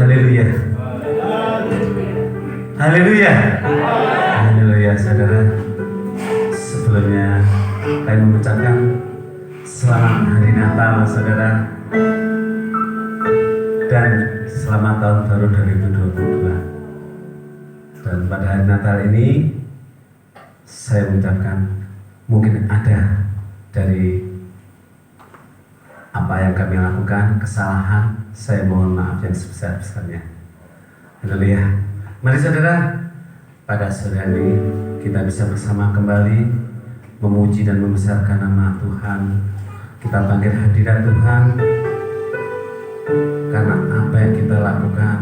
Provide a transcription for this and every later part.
Haleluya. Haleluya. Haleluya, saudara. Sebelumnya kami mengucapkan selamat hari Natal, saudara. Dan selamat tahun baru 2022. Dan pada hari Natal ini saya mengucapkan mungkin ada dari apa yang kami lakukan kesalahan, saya mohon maaf yang sebesar-besarnya. Haleluya. Mari saudara, pada sore hari kita bisa bersama kembali memuji dan membesarkan nama Tuhan. Kita panggil hadirat Tuhan karena apa yang kita lakukan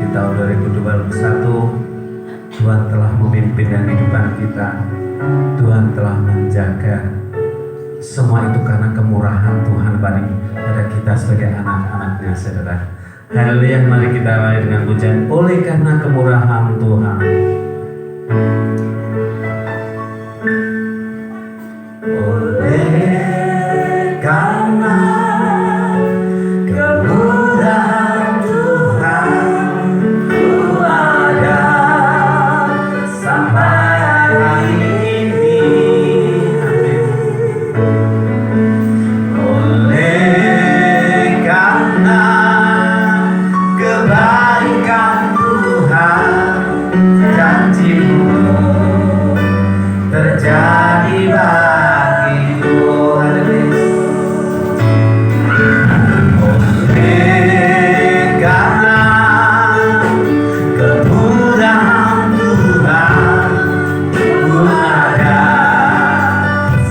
di tahun 2021. Tuhan telah memimpin dalam kehidupan kita. Tuhan telah menjaga. Semua itu karena kemurahan Tuhan pada kita sebagai anak-anaknya, saudara. Haleluya, mari kita awali dengan pujian. Oleh karena kemurahan Tuhan. Oleh karena kemurahan Tuhan, ku ada sampai hari ini. Amin. Oleh karena kebaikan Tuhan, janji-Mu terjadi bagiku. Oleh karena kemurahan Tuhan, ku ada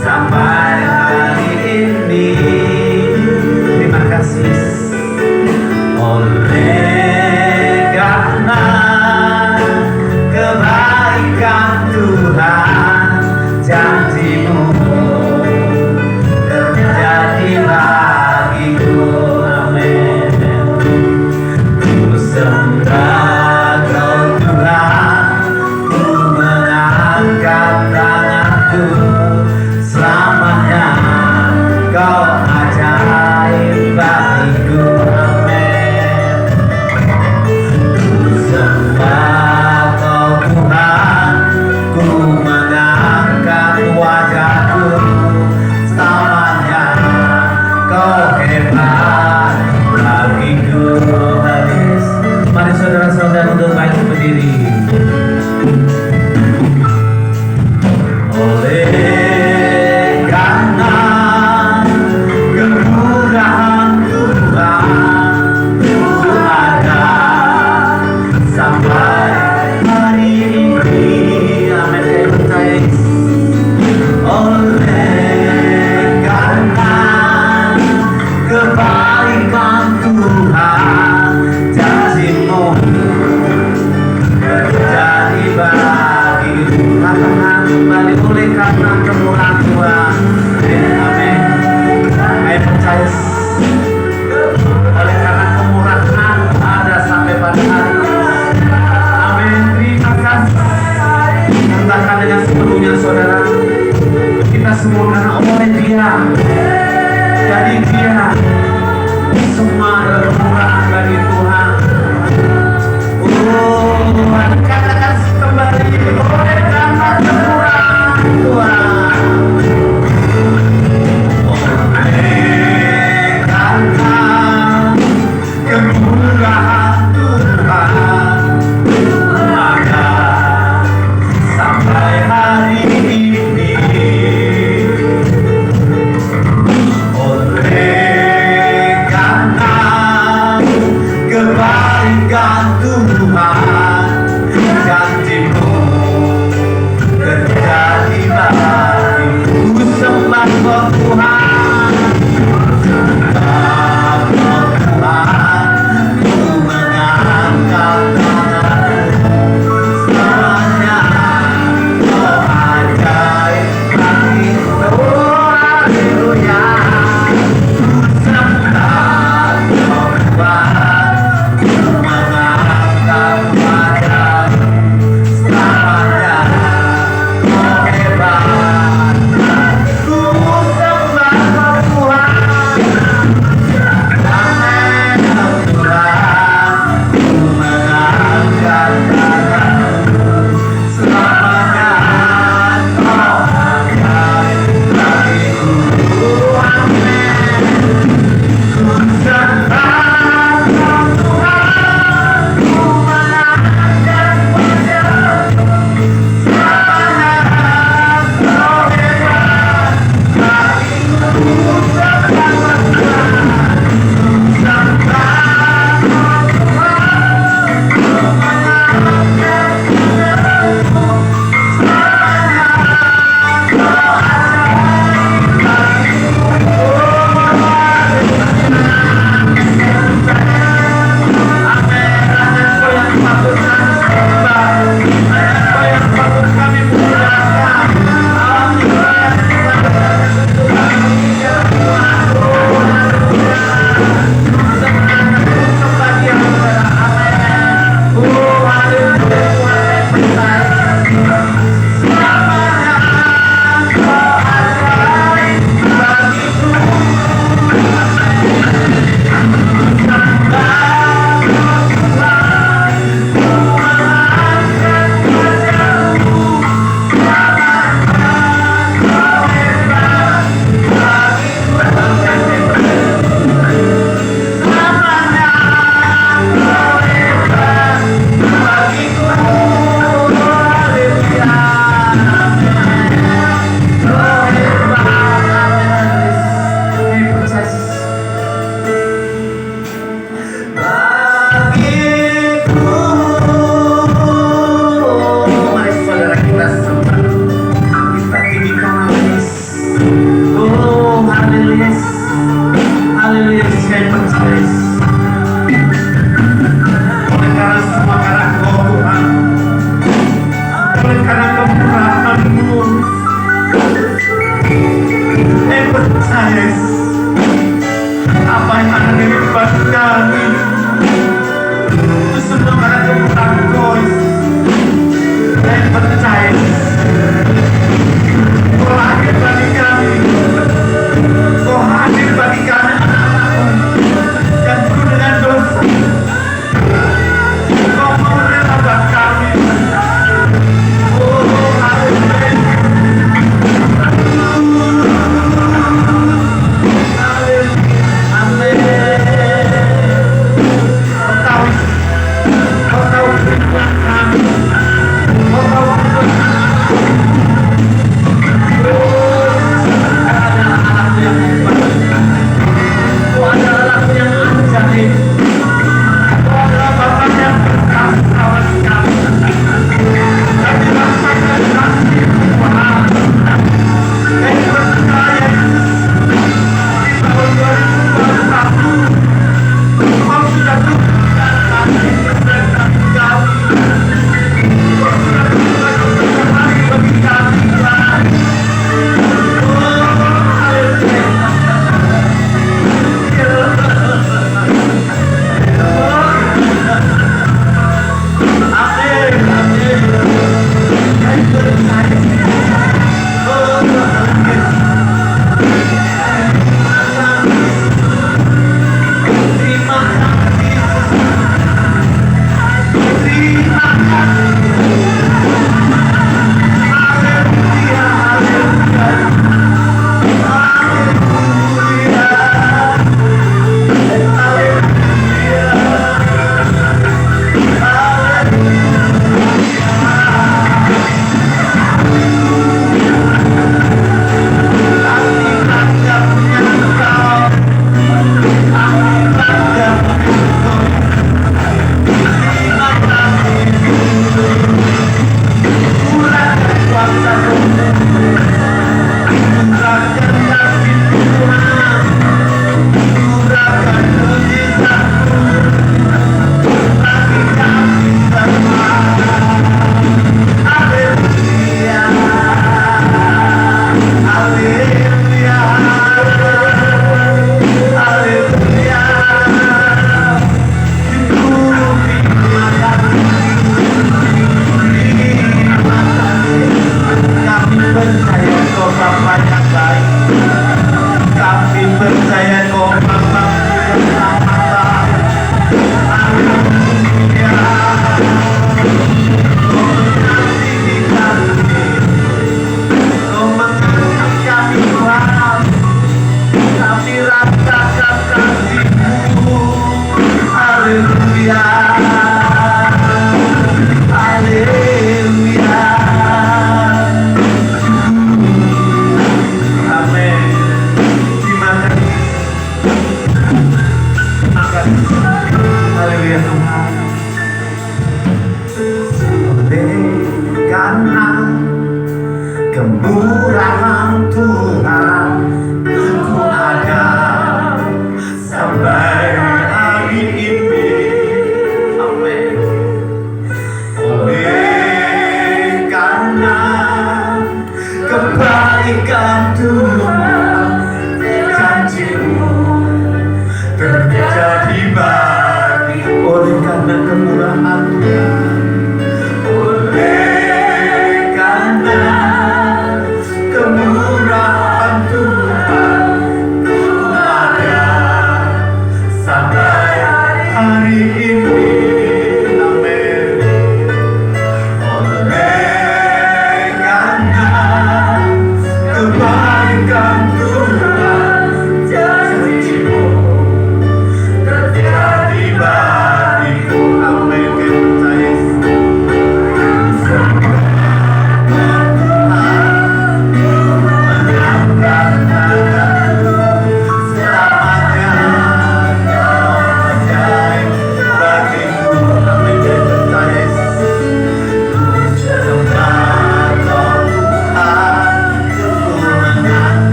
sampai hari ini. Terima kasih. Oleh karena kebaikan Tuhan, janji-Mu terjadi bagiku. Amin. Ku sembah Kau Tuhan, ku mengangkat tanganku. Selamanya Kau ajaib bagiku. Amin. Ku sembah Kau Tuhan, ku mengangkat wajahku. Selamanya Kau hebat bagiku. Hadis. Mari saudara-saudara untuk baik berdiri. Oleh karena kemurahan Tuhan, ku ada sampai hari ini. Amin. Saya percaya. Oleh karena kebaikan Tuhan, janji-Mu terjadi bagiku. Katakan kembali, oleh karena kemurahan Tuhan. Amin. Saya percaya. Oleh karena kemurahan ada sampai pada hari ini. Amin. Terima kasih. Katakan dengan sepenuhnya, saudara. Kita semua karena oleh Dia, dari Dia semua adalah kemurahan bagi Tuhan. Katakan kembali, oleh karena kemurahan Tuhan. percaya Kau hadir bagi kami. Kau hadir bagi kami yang penuh dengan dosa. Kau mau menyelamatkan kami. Oh, haleluya. Amin. Kau tahu kehidupan kami. Kau tahu kehidupan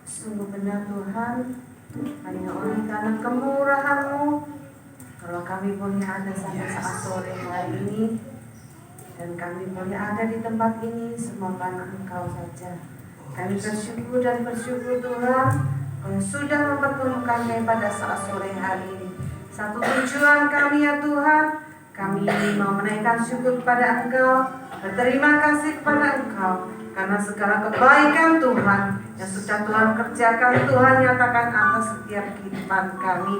Sungguh benar Tuhan, hanya oleh karena kemurahan-Mu, kalau kami boleh ada sampai saat sore hari ini, dan kami boleh ada di tempat ini, semua karena Engkau saja. Kami bersyukur dan bersyukur Tuhan, Kau sudah mempertemukan kami pada saat sore hari ini. Satu tujuan kami ya Tuhan, kami mau menaikkan syukur kepada Engkau, berterima kasih kepada Engkau, karena segala kebaikan Tuhan yang sudah Tuhan kerjakan, Tuhan nyatakan atas setiap kehidupan kami.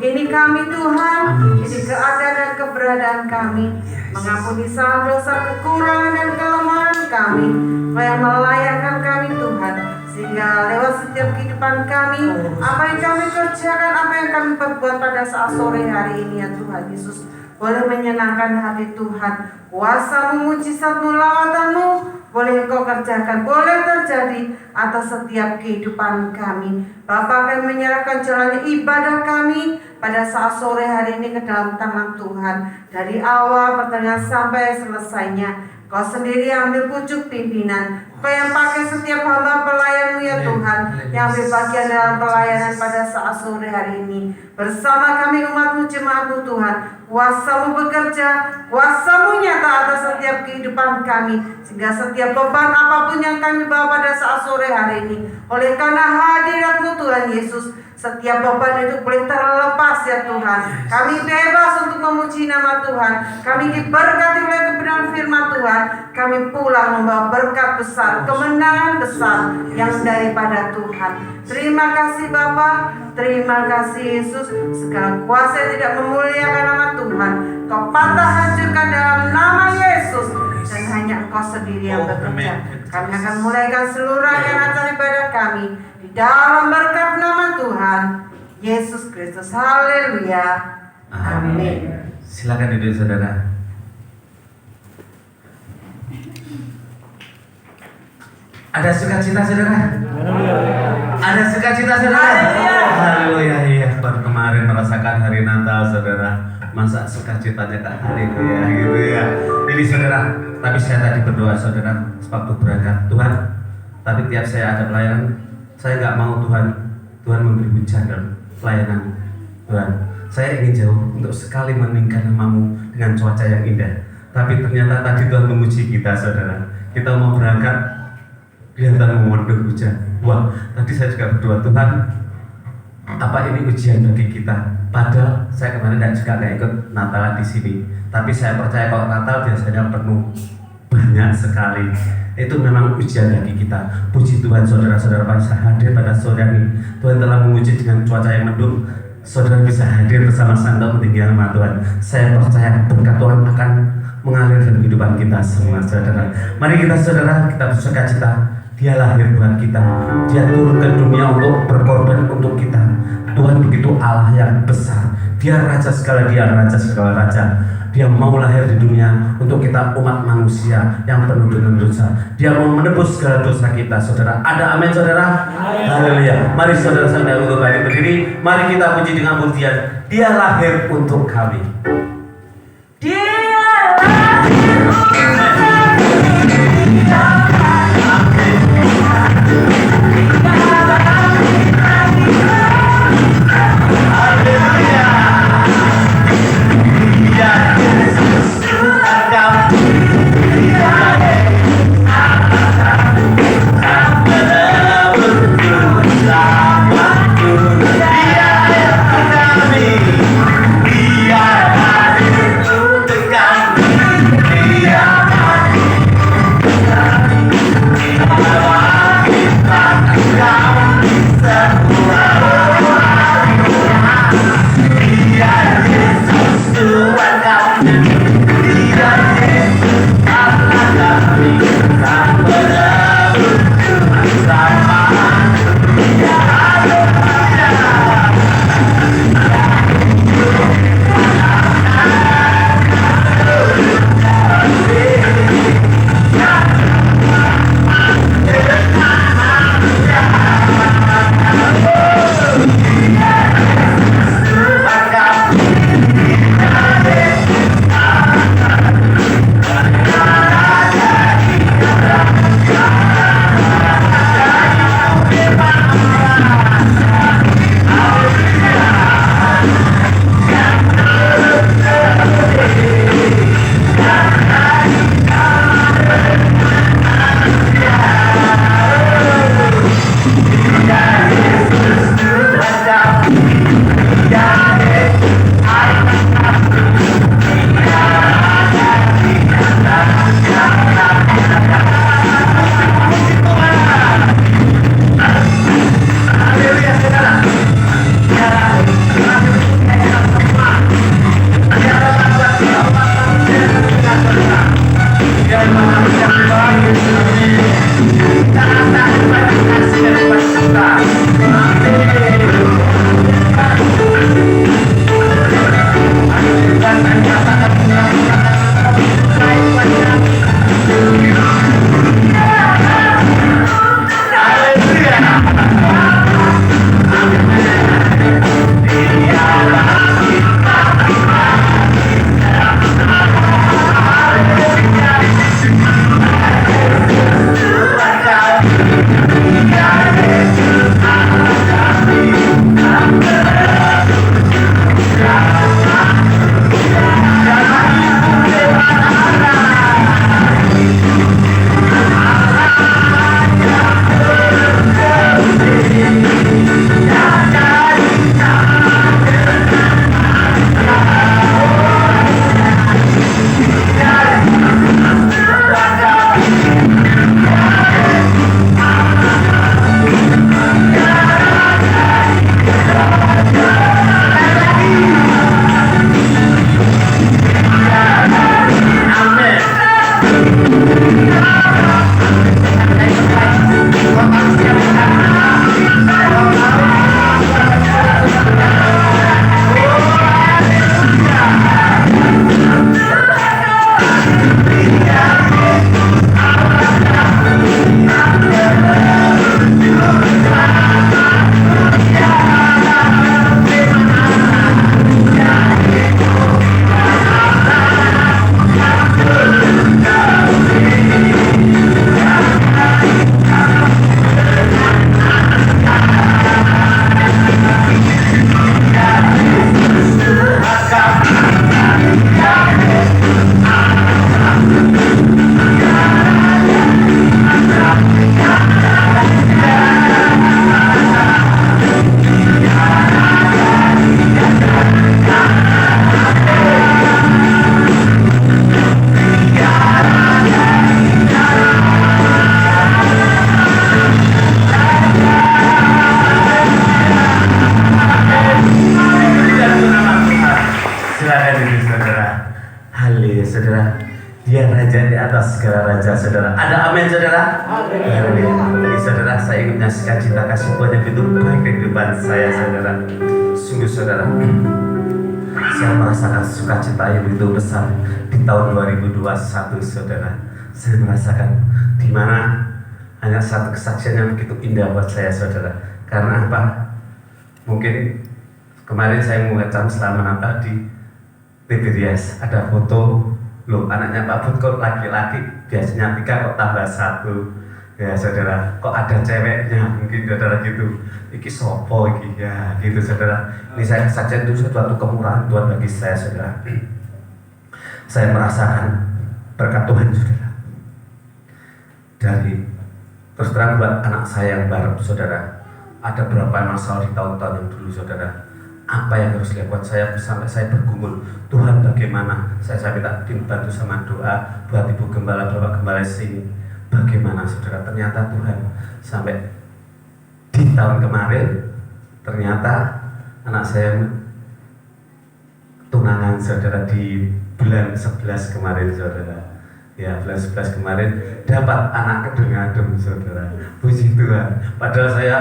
Ini kami Tuhan, ini keadaan dan keberadaan kami, mengampuni salah dosa, kekurangan dan kelemahan kami, yang melayakkan kami Tuhan, sehingga lewat setiap kehidupan kami, apa yang kami kerjakan, apa yang kami perbuat pada saat sore hari ini ya Tuhan Yesus, boleh menyenangkan hati Tuhan. Kuasa-Mu, mujizat-Mu, lawatan-Mu boleh Engkau kerjakan, boleh terjadi atas setiap kehidupan kami. Bapa, kami menyerahkan jalan ibadah kami pada saat sore hari ini ke dalam tangan Tuhan. Dari awal pertengahan sampai selesainya, Kau sendiri ambil pucuk pimpinan. Kau yang pakai setiap hamba pelayan-Mu ya Tuhan, yang ambil bagian dalam pelayanan pada saat sore hari ini. Bersama kami umat-Mu, jemaat-Mu Tuhan, kuasa-Mu bekerja, kuasa-Mu nyata atas setiap kehidupan kami, sehingga setiap beban apapun yang kami bawa pada saat sore hari ini, oleh karena hadirat-Mu Tuhan Yesus, setiap beban itu boleh terlepas ya Tuhan. Kami bebas untuk memuji nama Tuhan. Kami diberkati oleh kebenaran firman Tuhan. Kami pulang membawa berkat besar, kemenangan besar yang daripada Tuhan. Terima kasih Bapa, terima kasih Yesus. Segala kuasa yang tidak memuliakan nama Tuhan, Kau patah hancurkan dalam nama Yesus. Dan hanya Engkau sendiri yang bekerja. Kami akan mulaikan seluruh rangkaian acara ibadah kami di dalam berkat nama Tuhan Yesus Kristus. Haleluya. Amin. Silakan duduk saudara. Ada sukacita saudara? Ada sukacita saudara? Haleluya. Iya, baru kemarin merasakan hari Natal saudara. Masa sukacitanya tak haleluya gitu ya. Ini saudara, tapi saya tadi berdoa saudara waktu berangkat Tuhan. Tapi tiap saya ada pelayanan, saya nggak mau Tuhan memberi hujan dalam pelayanan Tuhan. Saya ingin jauh untuk sekali meninggikan nama-Mu dengan cuaca yang indah. Tapi ternyata tadi Tuhan memuji kita saudara. Kita mau berangkat, kelihatan memondok hujan. Wah, tadi saya juga berdoa Tuhan, apa ini ujian bagi kita? Padahal saya kemarin juga nggak ikut Natal di sini. Tapi saya percaya kalau Natal biasanya penuh banyak sekali. Itu memang ujian bagi kita. Puji Tuhan saudara-saudara bisa hadir pada sore ini. Tuhan telah menguji dengan cuaca yang mendung. Saudara bisa hadir bersama Santo meninggikan nama Tuhan. Saya percaya berkat Tuhan akan mengalir dalam kehidupan kita semua saudara. Mari kita saudara, kita bersukacita. Dia lahir buat kita. Dia turun ke dunia untuk berkorban untuk kita. Tuhan begitu Allah yang besar. Dia raja segala raja. Dia mau lahir di dunia untuk kita umat manusia yang penuh dengan dosa. Dia mau menebus segala dosa kita, saudara. Ada amin, saudara? Haleluya. Mari saudara saudara untuk kami berdiri. Mari kita puji dengan pujian. Dia lahir untuk kami. Dia lahir untuk kami. saudara. Ada amin saudara? Amin. Jadi saudara, saya ingin menyaksikan cinta kasih Tuhan yang begitu baik di depan saya saudara. Sungguh saudara, Saya merasakan sukacita yang begitu besar di tahun 2021, saudara. Saya merasakan di mana hanya satu kesaksian yang begitu indah buat saya, saudara. Karena apa? Mungkin kemarin saya mengecam selama Natal di Tiberias, ada foto, loh anaknya Pak Bud kok laki-laki, biasanya 3 kok tambah 1. Ya saudara, kok ada ceweknya, mungkin saudara gitu. Iki sopo iki, ya gitu saudara. Ini saya kesaksian itu suatu kemurahan Tuhan bagi saya, saudara. Saya merasakan berkat Tuhan, saudara. Dari terus terang buat anak saya yang baru, saudara, ada berapa masalah di tahun-tahun yang dulu, saudara. Apa yang harus dilakukan saya sampai saya bergumul, Tuhan bagaimana? Saya minta dibantu sama doa buat Ibu Gembala, Bapak Gembala sini. Bagaimana, saudara? Ternyata Tuhan sampai di tahun kemarin, ternyata anak saya tunangan, saudara, di bulan 11 kemarin, saudara. Ya, bulan 11 kemarin dapat anak kedung-adung, saudara. Puji Tuhan. Padahal saya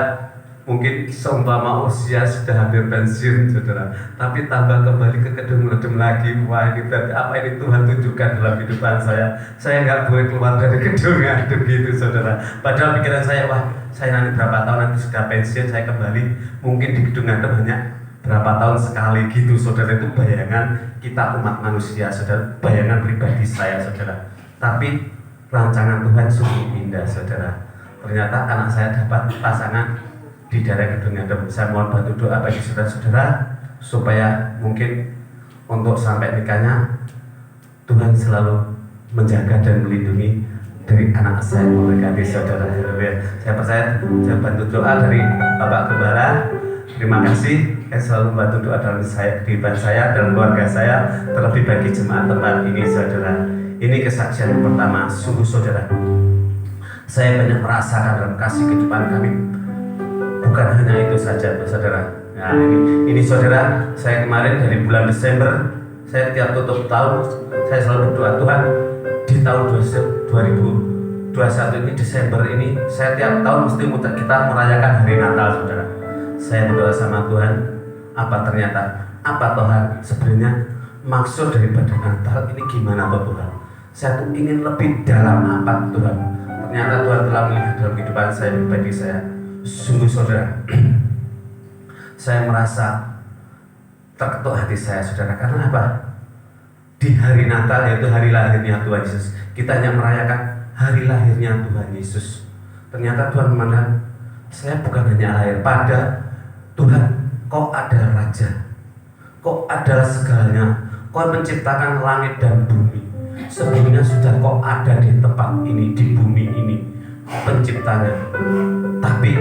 mungkin seumpama usia sudah hampir pensiun, saudara, tapi tambah kembali ke kedung-adung lagi. Wah, ini berarti apa ini Tuhan tunjukkan dalam kehidupan saya. Saya nggak boleh keluar dari kedung-adung gitu, saudara. Padahal pikiran saya, wah, saya nanti berapa tahun nanti sudah pensiun, saya kembali mungkin di kedung-adung hanya berapa tahun sekali gitu, saudara. Itu bayangan kita umat manusia, saudara, bayangan pribadi saya, saudara. Tapi rancangan Tuhan sungguh indah, saudara. Ternyata anak saya dapat pasangan di daerah Kedung-Adung. Saya mohon bantu doa bagi saudara-saudara supaya mungkin untuk sampai nikahnya Tuhan selalu menjaga dan melindungi dari anak saya memberkati saudara. Saya percaya saya bantu doa dari Bapak Gembala. Terima kasih yang selalu membantu doa dalam kehidupan saya dan keluarga saya, terlebih bagi jemaat tempat ini, saudara. Ini kesaksian yang pertama, sungguh saudara, saya banyak merasakan dalam kasih kehidupan kami. Bukan hanya itu saja, saudara. Nah, ini saudara, saya kemarin dari bulan Desember, saya tiap tutup tahun, saya selalu berdoa, Tuhan, di tahun 2021 ini, Desember ini, saya tiap tahun mesti kita merayakan hari Natal, saudara. Saya berdoa sama Tuhan, apa Tuhan sebenarnya maksud daripada Natal ini gimana Tuhan? Saya tuh ingin lebih dalam apa Tuhan? Ternyata Tuhan telah melihat dalam kehidupan saya, pribadi saya. Sungguh saudara, saya merasa terketuk hati saya, saudara. Karena apa? Di hari Natal, yaitu hari lahirnya Tuhan Yesus, kita hanya merayakan hari lahirnya Tuhan Yesus. Ternyata Tuhan memandang saya bukan hanya lahir pada Tuhan, kau adalah Raja, kau adalah segalanya, kau menciptakan langit dan bumi. Sebelumnya sudah kau ada di tempat ini, di bumi ini, penciptanya. Tapi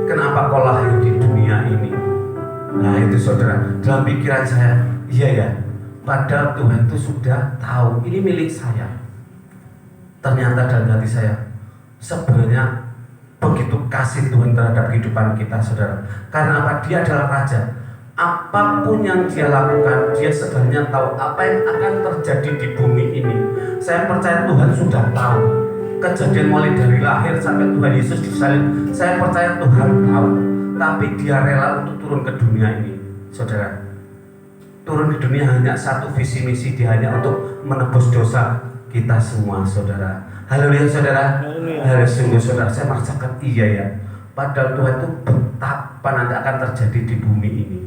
kenapa kau lahir di dunia ini? Nah itu saudara, dalam pikiran saya, iya ya, padahal Tuhan itu sudah tahu ini milik saya. Ternyata dalam hati saya, sebenarnya begitu kasih Tuhan terhadap kehidupan kita, saudara. Karena apa? Dia adalah Raja. Apapun yang dia lakukan, dia sebenarnya tahu apa yang akan terjadi di bumi ini. Saya percaya Tuhan sudah tahu. Kejadian mulai dari lahir sampai Tuhan Yesus disalib, saya percaya Tuhan tahu. Tapi dia rela untuk turun ke dunia ini, saudara. Turun ke dunia hanya satu visi misi, dia hanya untuk menebus dosa kita semua, saudara. Haleluya, saudara. Haleluya, sungguh saudara, saya merasakan iya ya. Padahal Tuhan itu betapa nanti akan terjadi di bumi ini.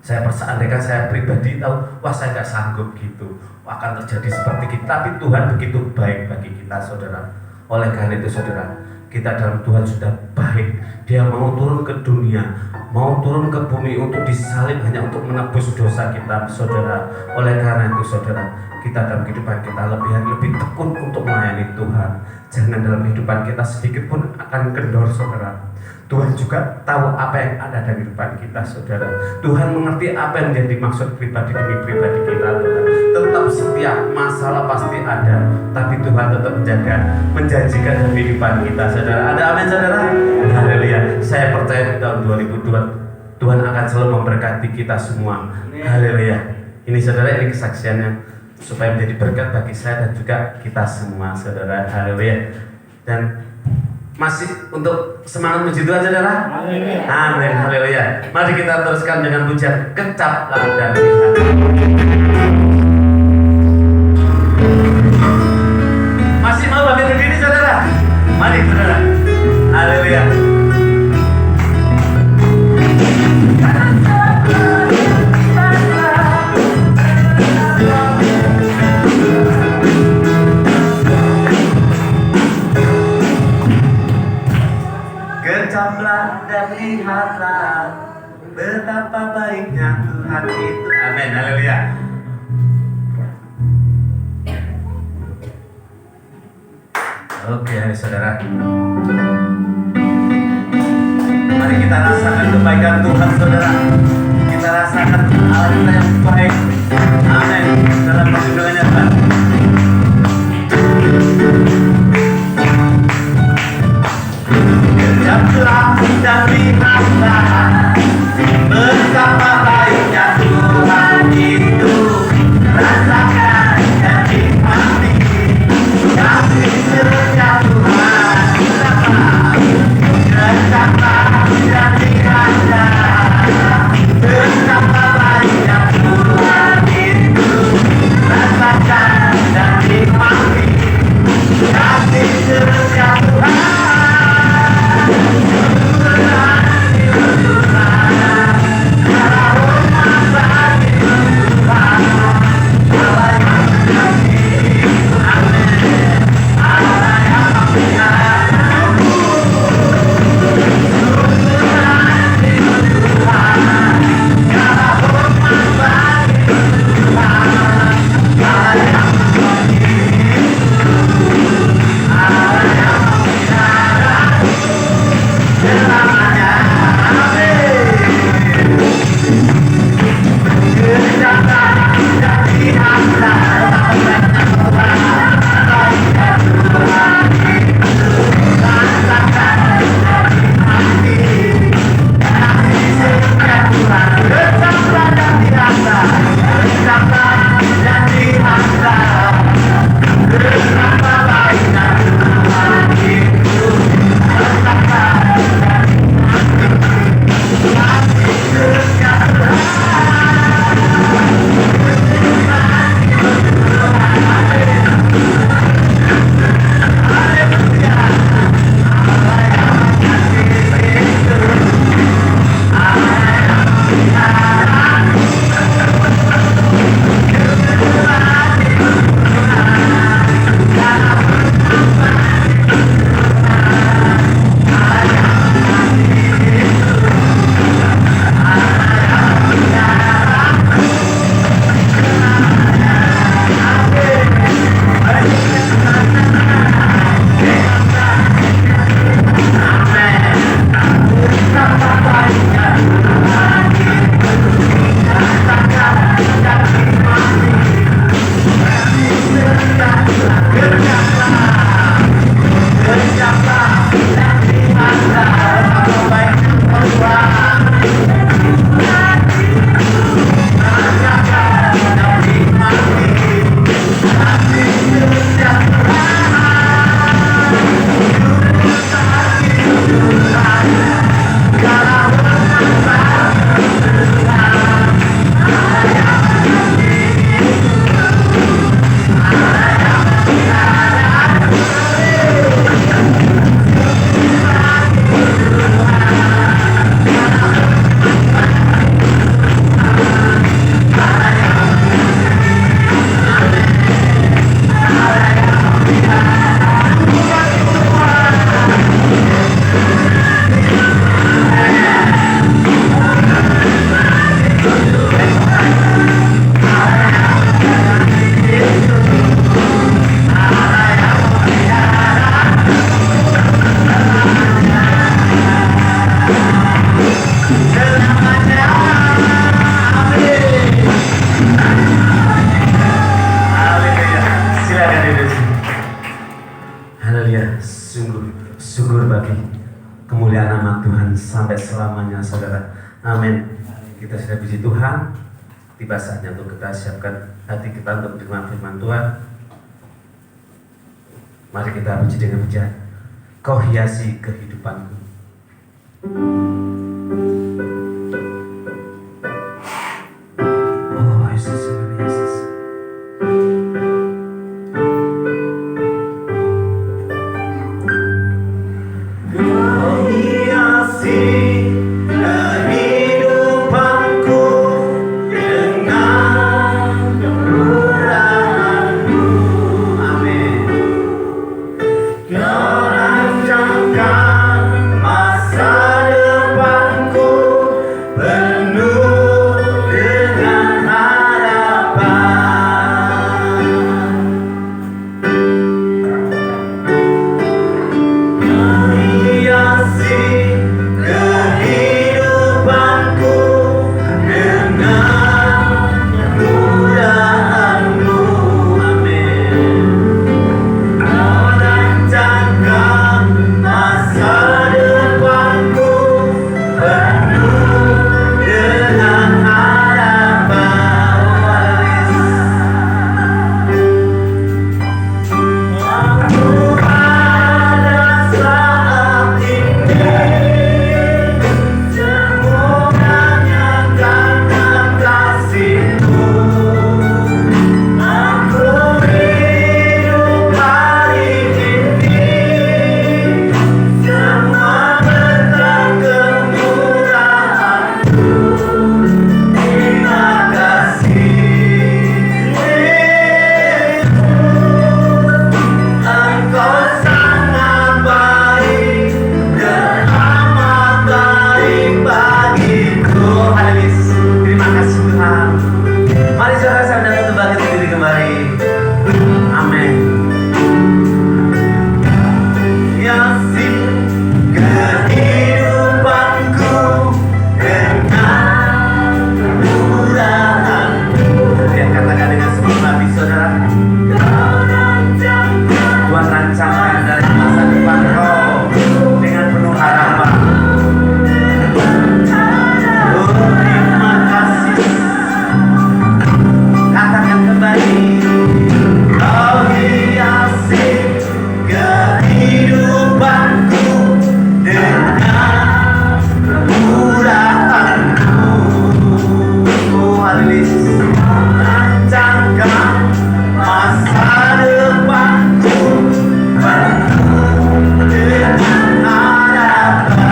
Saya perseandaikan saya pribadi tahu, wah saya nggak sanggup gitu, akan terjadi seperti kita. Tapi Tuhan begitu baik bagi kita, saudara. Oleh karena itu, saudara, kita dalam Tuhan sudah baik. Dia mau turun ke dunia, mau turun ke bumi untuk disalib hanya untuk menebus dosa kita, saudara. Oleh karena itu, saudara, kita dalam kehidupan kita lebih tekun untuk melayani Tuhan. Jangan dalam kehidupan kita sedikit pun akan kendor, saudara. Tuhan juga tahu apa yang ada dalam kehidupan kita, saudara. Tuhan mengerti apa yang menjadi maksud pribadi demi pribadi kita, Tuhan. Tetap setia, masalah pasti ada, tapi Tuhan tetap menjanjikan dalam kehidupan kita, saudara. Ada amin, saudara? Haleluya. Saya percaya di tahun 2002 Tuhan akan selalu memberkati kita semua. Haleluya. Ini saudara, ini kesaksiannya supaya menjadi berkat bagi saya dan juga kita semua, saudara. Haleluya. Dan Masih untuk semangat puji Tuhan saudara? Amin, haleluya. Mari kita teruskan dengan pujian Kecaplah dari hati. Masih mau bangkit berdiri saudara? Mari saudara. Haleluya. Kecaplah dan lihatlah betapa baiknya Tuhan itu. Amin, haleluya. Oke, saudara. Mari kita rasakan kebaikan Tuhan, saudara. Kita rasakan Allah yang baik. Amin. Dalam perjuangannya Tuhan. Kecaplah dan lihatlah betapa baiknya Tuhan itu. Rasakan dan nikmati kasih setia Tuhan. Kecaplah dan lihatlah betapa baiknya Tuhan itu. Rasakan dan nikmati kasih setia Tuhan. sampai selamanya, saudara. Amin. Kita sudah puji Tuhan. Tiba saatnya untuk kita siapkan hati kita untuk menerima firman Tuhan. Mari kita puji dengan pujian. Kau hiasi kehidupanku. Oh Yesus, Yesus. Kau hiasi kehidupanku dengan kemurahan-Mu. Amin. Kau rancangkan masa depanku penuh dengan harapan. Hiasi kehidupanku dengan kemurahan-Mu. Amin. Kau rancangkan masa depanku penuh dengan harapan. Aku pada saat ini semuanya karena kasih-Mu. Aku hidup hari ini semua berkat kemurahan-Mu. Terima kasih Yesus, Engkau sangat baik dan amat baik bagiku. Haleluya. Terima kasih Tuhan. Mari saudara saya datang bangkit berdiri kembali. Amin. Hiasi kehidupanku dengan kemurahan-Mu. Lihat katakan dengan sebuah nabi saudara. Tuhan rancangkan dari masa depan kau dengan penuh harapan. Oh, terima kasih. Katakan kembali. Kau hiasi kehidupanku dengan kemurahan-Mu. Oh, haleluya. Rancangkan masa depanku penuh dengan harapan.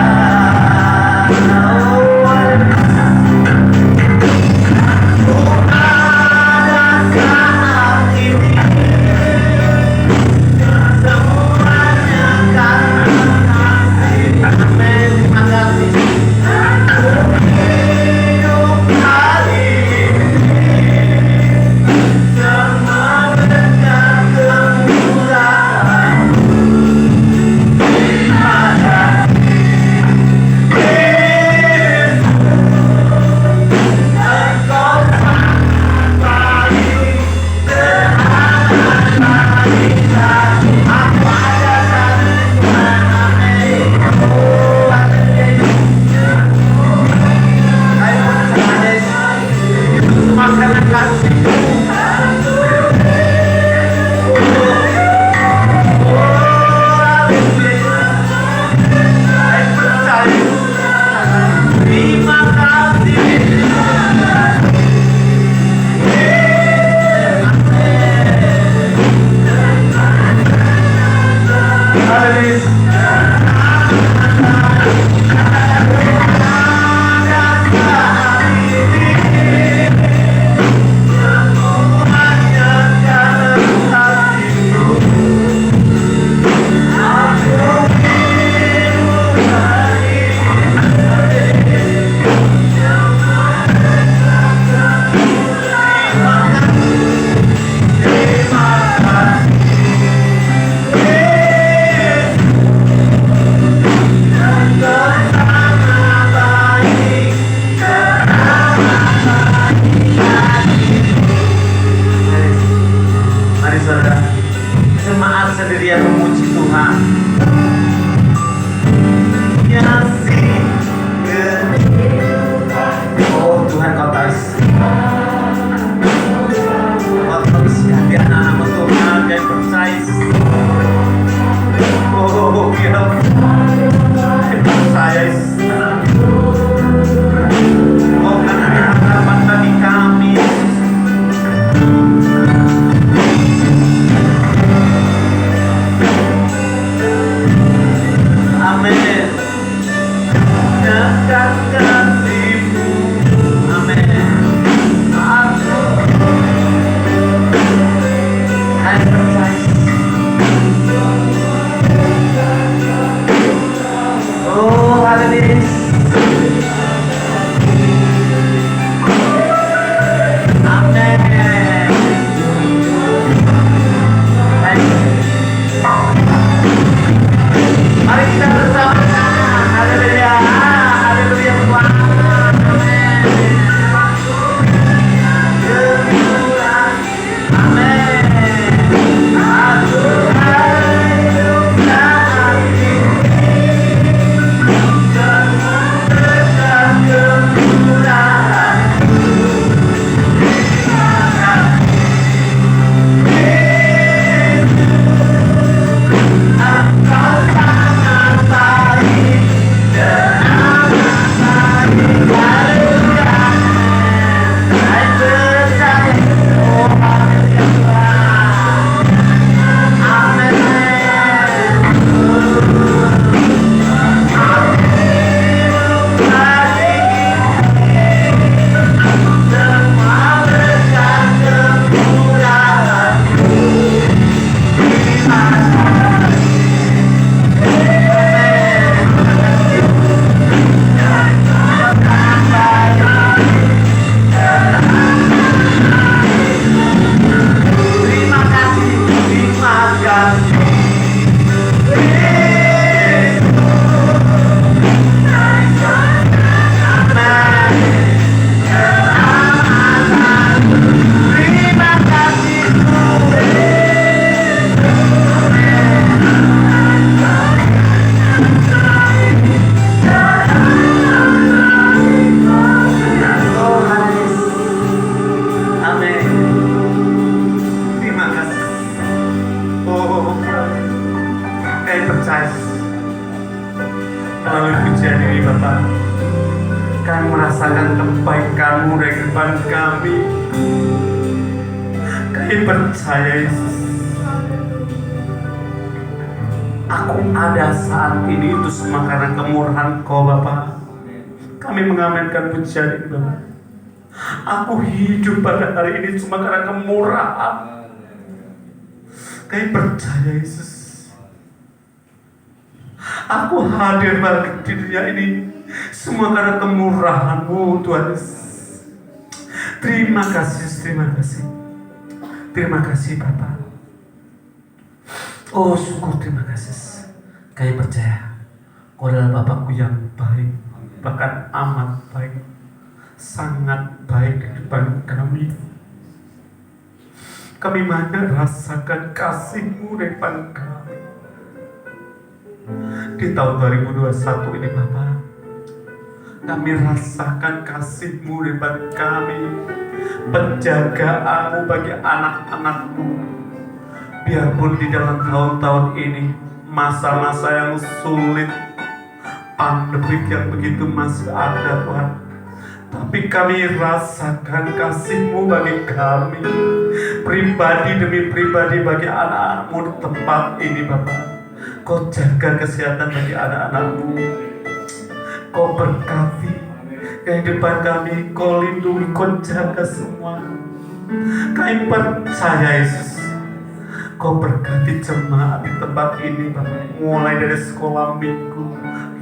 Oh, haleluya. Pada saat ini semuanya karena kasih. Amin. Terima kasih. Aku hidup hari ini semua berkat kemurahan-Mu. Terima kasih Yesus, Engkau sangat baik dan amat baik bagi aku. Ada satu Tuhan. Amin. Oh, haleluya. Ayo bersama Yesus. Yesus makan kasih. Terima kasih. Mari saudara, jemaat sendirian memuji Tuhan. Hiasi kehidupanku. Oh Tuhan, Kau tahu hati anak-anak Tuhan dan percaya. Oh, Melalui pujian ini Bapak, kami merasakan kebaikan-Mu di depan kami. Kami percaya Yesus, aku ada saat ini itu semua karena kemurahan Kau Bapak. Kami mengaminkan pujian ini Bapak. Aku hidup pada hari ini cuma karena kemurahan. Kami percaya Yesus, aku hadir bagi di dunia ini semua karena kemurahan-Mu Tuhan Yesus. Terima kasih, terima kasih. Terima kasih Bapak. Oh syukur, terima kasih. Kami percaya Kau adalah Bapakku yang baik, bahkan amat baik, sangat baik di depan kami. Kami merasakan kasih-Mu di depan kami. Di tahun 2021 ini Bapak, kami rasakan kasih-Mu di depan kami, penjagaan-Mu bagi anak-anak-Mu. Biarpun di dalam tahun-tahun ini masa-masa yang sulit, pandemi yang begitu masih ada Tuhan, tapi kami rasakan kasih-Mu bagi kami, pribadi demi pribadi bagi anak-anak-Mu di tempat ini Bapak. Kau jaga kesehatan bagi anak-anak-Mu, Kau berkati kehidupan kami, Kau lindungi, Kau jaga semua. Kami percaya Yesus, Kau berkati jemaat di tempat ini Bapak, mulai dari sekolah minggu,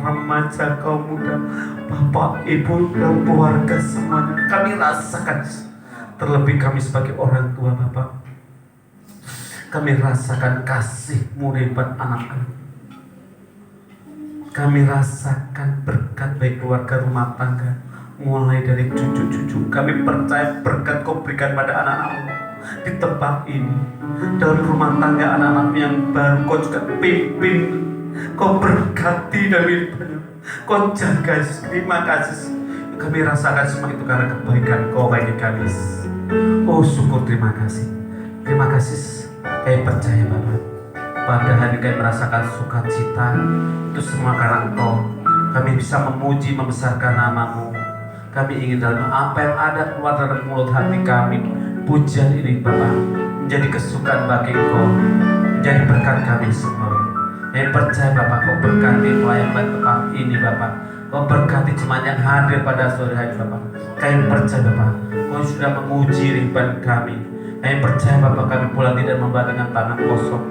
remaja, kaum muda, Bapak, Ibu, dan keluarga semuanya. Kami rasakan, terlebih kami sebagai orang tua Bapak, kami rasakan kasih-Mu di depan anak-anak. Kami rasakan berkat baik keluarga, rumah tangga, mulai dari cucu-cucu. Kami percaya berkat Kau berikan pada anak-anak-Mu di tempat ini. Dalam rumah tangga anak-anak yang baru Kau juga pimpin, Kau berkati dalam hidupnya, Kau jaga. Terima kasih. Kami rasakan semua itu karena kebaikan Kau bagi kami. Oh syukur, terima kasih. Terima kasih. Kami percaya Bapak, pada hari kami merasakan sukacita itu semua karena Engkau. Kami bisa memuji, membesarkan nama-Mu. Kami ingin dalam apa yang ada keluar dari mulut hati kami, pujian ini Bapak menjadi kesukaan bagi Engkau, menjadi berkat kami semua. Kami percaya Bapak, Kau berkati pelayan tempat ini Bapak. Kau berkati jemaat yang hadir pada sore hari Bapak. Kami percaya Bapak, Kau sudah menguji kehidupan kami. Kami percaya Bapak, kami pulang tidak membawa dengan tangan kosong,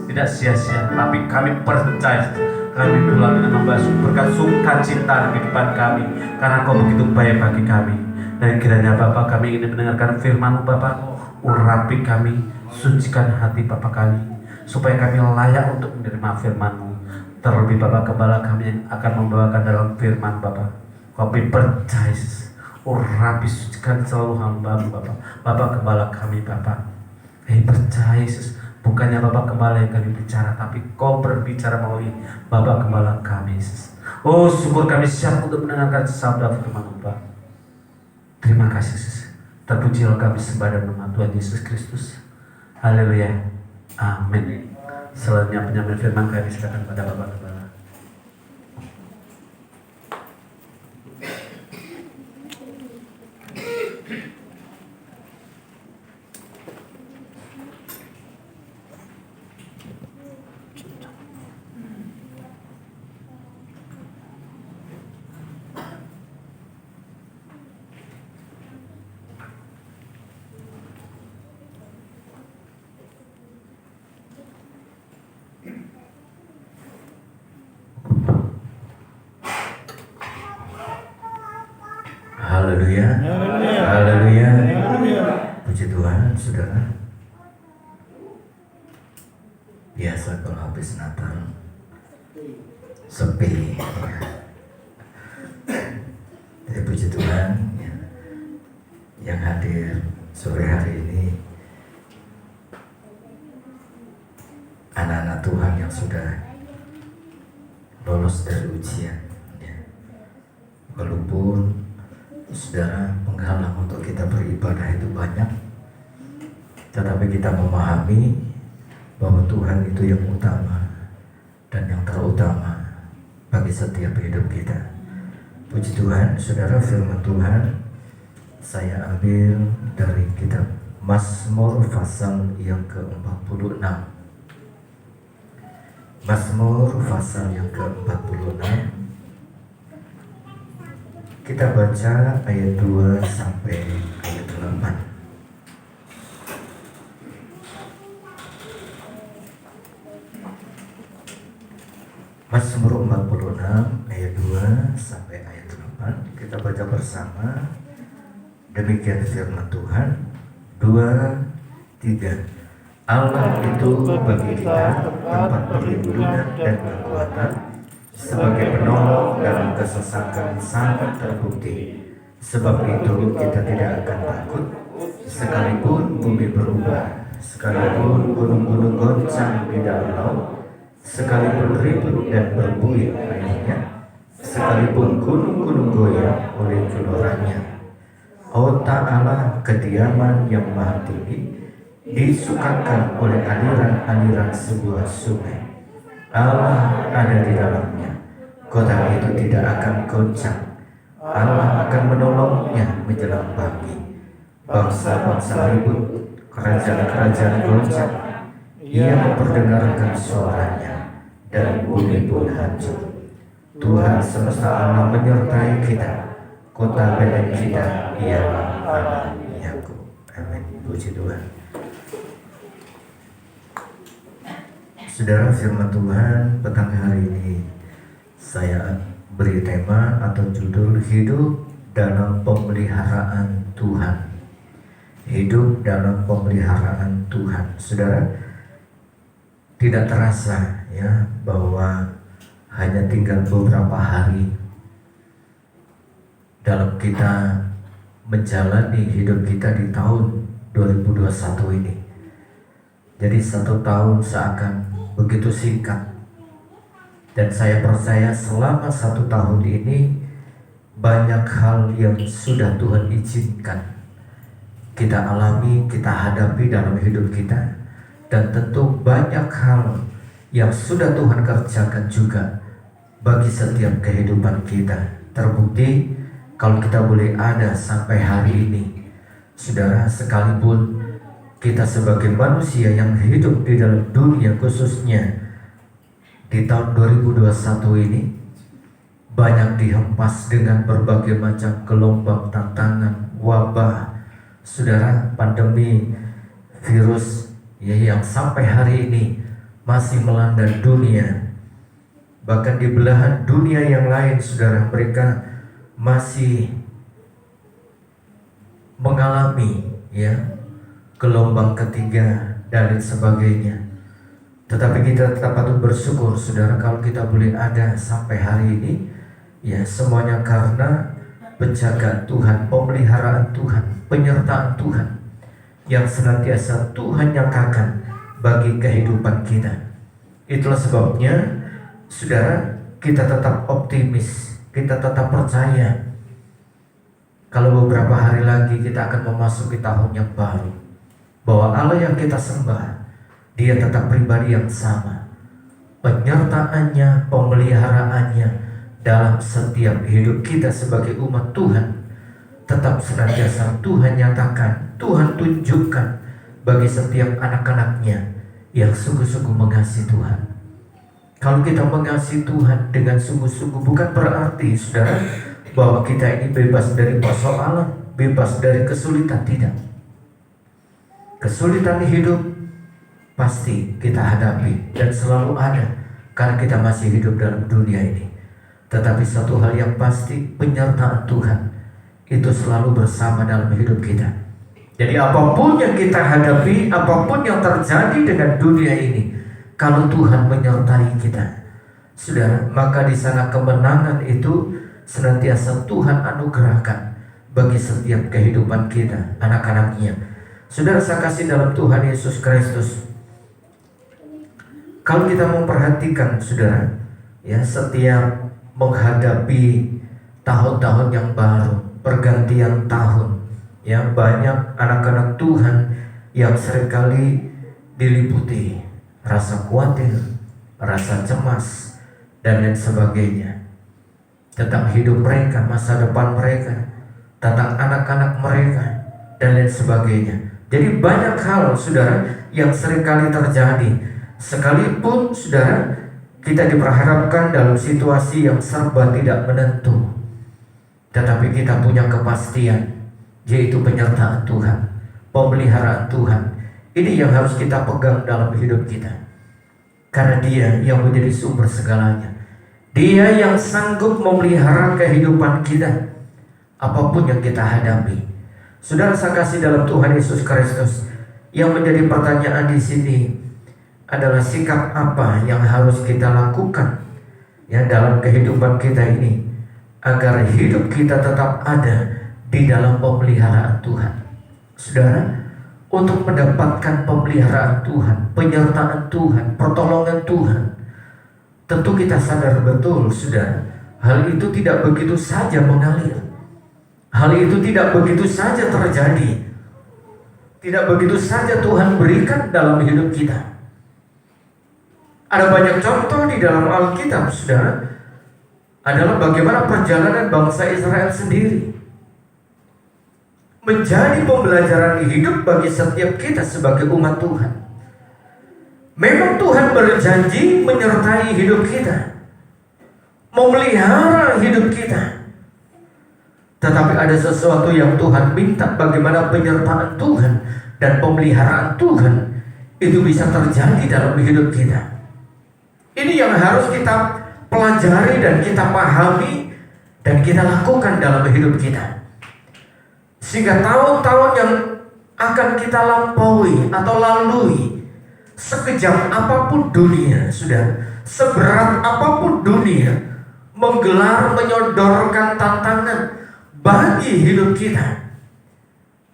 tidak sia-sia, tapi kami percaya kami pulang dengan membawa berkat sukacita di depan kami, karena Kau begitu baik bagi kami. Dan kiranya Bapak, kami ingin mendengarkan firman-Mu Bapak, urapi kami, sucikan hati Bapak kami, supaya kami layak untuk menerima firman-Mu. Terlebih Bapak, Gembala kami yang akan membawakan dalam firman Bapak, kami percaya urapi, sucikan selalu hamba-Mu Bapak. Bapak Gembala kami Bapak, kami percaya Yesus, bukannya Bapak Gembala yang kami bicara, tapi Kau berbicara melalui Bapak Gembala kami Yesus. Oh syukur, kami siap untuk mendengarkan sabda firman-Mu Bapak. Terima kasih Yesus. Terpujilah kami sembah dan nama Tuhan Yesus Kristus. Haleluya. Amin. Selanjutnya penyampaian firman kami silakan pada Bapak Gembala. Haleluya. Haleluya. Puji Tuhan, saudara. Biasa kalau habis Natal sepi ya. Jadi puji Tuhan ya, yang hadir sore hari ini anak-anak Tuhan yang sudah lolos dari ujian ya. Walaupun saudara penghalang untuk kita beribadah itu banyak, tetapi kita memahami bahwa Tuhan itu yang utama dan yang terutama bagi setiap hidup kita. Puji Tuhan, saudara, firman Tuhan saya ambil dari kitab Mazmur pasal yang ke-46. Mazmur pasal yang ke-46. Kita baca ayat 2 sampai ayat 8. Mazmur 46 ayat 2 sampai ayat 8. Kita baca bersama. Demikian firman Tuhan. 2, 3. Allah itu bagi kita tempat perlindungan dan kekuatan, sebagai penolong dalam kesesakan sangat terbukti. Sebab itu kita tidak akan takut, sekalipun bumi berubah, sekalipun gunung-gunung goncang di dalam laut, sekalipun ribut dan berbuih airnya, sekalipun gunung-gunung goyang oleh gelorannya. Oh ta'ala, kediaman yang maha tinggi, disukakan oleh aliran-aliran sebuah sungai. Allah ada di dalamnya, kota itu tidak akan goncang. Allah akan menolongnya menjelang pagi. Bangsa-bangsa ribut, kerajaan-kerajaan goncang. Ia memperdengarkan suaranya, dan bumi pun hancur. Tuhan semesta alam menyertai kita, kota Bethel kita ialah Allah Yakub. Amin. Puji Tuhan. Saudara, firman Tuhan petang hari ini saya beri tema atau judul hidup dalam pemeliharaan Tuhan. Hidup dalam pemeliharaan Tuhan. Saudara, tidak terasa ya bahwa hanya tinggal beberapa hari dalam kita menjalani hidup kita di tahun 2021 ini. Jadi 1 tahun seakan begitu singkat. Dan saya percaya selama 1 tahun ini banyak hal yang sudah Tuhan izinkan kita alami, kita hadapi dalam hidup kita. Dan tentu banyak hal yang sudah Tuhan kerjakan juga bagi setiap kehidupan kita. Terbukti kalau kita boleh ada sampai hari ini. Saudara, sekalipun kita sebagai manusia yang hidup di dalam dunia, khususnya di tahun 2021 ini, banyak dihempas dengan berbagai macam gelombang tantangan, wabah, saudara, pandemi, virus ya, yang sampai hari ini masih melanda dunia. Bahkan di belahan dunia yang lain, saudara, mereka masih mengalami ya gelombang ketiga dan lain sebagainya. Tetapi kita tetap patut bersyukur, saudara, kalau kita boleh ada sampai hari ini, ya semuanya karena penjagaan Tuhan, pemeliharaan Tuhan, penyertaan Tuhan yang senantiasa Tuhan nyatakan bagi kehidupan kita. Itulah sebabnya, saudara, kita tetap optimis, kita tetap percaya kalau beberapa hari lagi kita akan memasuki tahun yang baru, bahwa Allah yang kita sembah, Dia tetap pribadi yang sama. Penyertaannya, pemeliharaannya dalam setiap hidup kita sebagai umat Tuhan tetap senantiasa Tuhan nyatakan, Tuhan tunjukkan bagi setiap anak-anaknya yang sungguh-sungguh mengasihi Tuhan. Kalau kita mengasihi Tuhan dengan sungguh-sungguh, bukan berarti, saudara, bahwa kita ini bebas dari persoalan, bebas dari kesulitan. Tidak. Kesulitan hidup pasti kita hadapi dan selalu ada karena kita masih hidup dalam dunia ini. Tetapi satu hal yang pasti, penyertaan Tuhan itu selalu bersama dalam hidup kita. Jadi apapun yang kita hadapi, apapun yang terjadi dengan dunia ini, kalau Tuhan menyertai kita, saudara, maka di sana kemenangan itu senantiasa Tuhan anugerahkan bagi setiap kehidupan kita, anak-anaknya. Saudara saya kasih dalam Tuhan Yesus Kristus, kalau kita memperhatikan, saudara, ya, setiap menghadapi tahun-tahun yang baru, pergantian tahun, ya, banyak anak-anak Tuhan yang seringkali diliputi rasa khawatir, rasa cemas, dan lain sebagainya tentang hidup mereka, masa depan mereka, tentang anak-anak mereka, dan lain sebagainya. Jadi banyak hal, saudara, yang seringkali terjadi. Sekalipun, saudara, kita diperhadapkan dalam situasi yang serba tidak menentu, tetapi kita punya kepastian, yaitu penyertaan Tuhan, pemeliharaan Tuhan. Ini yang harus kita pegang dalam hidup kita, karena Dia yang menjadi sumber segalanya. Dia yang sanggup memelihara kehidupan kita, apapun yang kita hadapi. Saudara saya kasih dalam Tuhan Yesus Kristus, yang menjadi pertanyaan di sini adalah sikap apa yang harus kita lakukan, ya, dalam kehidupan kita ini, agar hidup kita tetap ada di dalam pemeliharaan Tuhan. Saudara, untuk mendapatkan pemeliharaan Tuhan, penyertaan Tuhan, pertolongan Tuhan, tentu kita sadar betul, saudara, hal itu tidak begitu saja mengalir. Hal itu tidak begitu saja terjadi. Tidak begitu saja Tuhan berikan dalam hidup kita. Ada banyak contoh di dalam Alkitab, saudara, adalah bagaimana perjalanan bangsa Israel sendiri menjadi pembelajaran hidup bagi setiap kita sebagai umat Tuhan. Memang Tuhan berjanji menyertai hidup kita, memelihara hidup kita. Tetapi ada sesuatu yang Tuhan minta, bagaimana penyertaan Tuhan dan pemeliharaan Tuhan itu bisa terjadi dalam hidup kita. Ini yang harus kita pelajari dan kita pahami dan kita lakukan dalam hidup kita. Sehingga tahun-tahun yang akan kita lampaui atau lalui, sekejam apapun dunia, sudah, seberat apapun dunia menggelar, menyodorkan tantangan bagi hidup kita,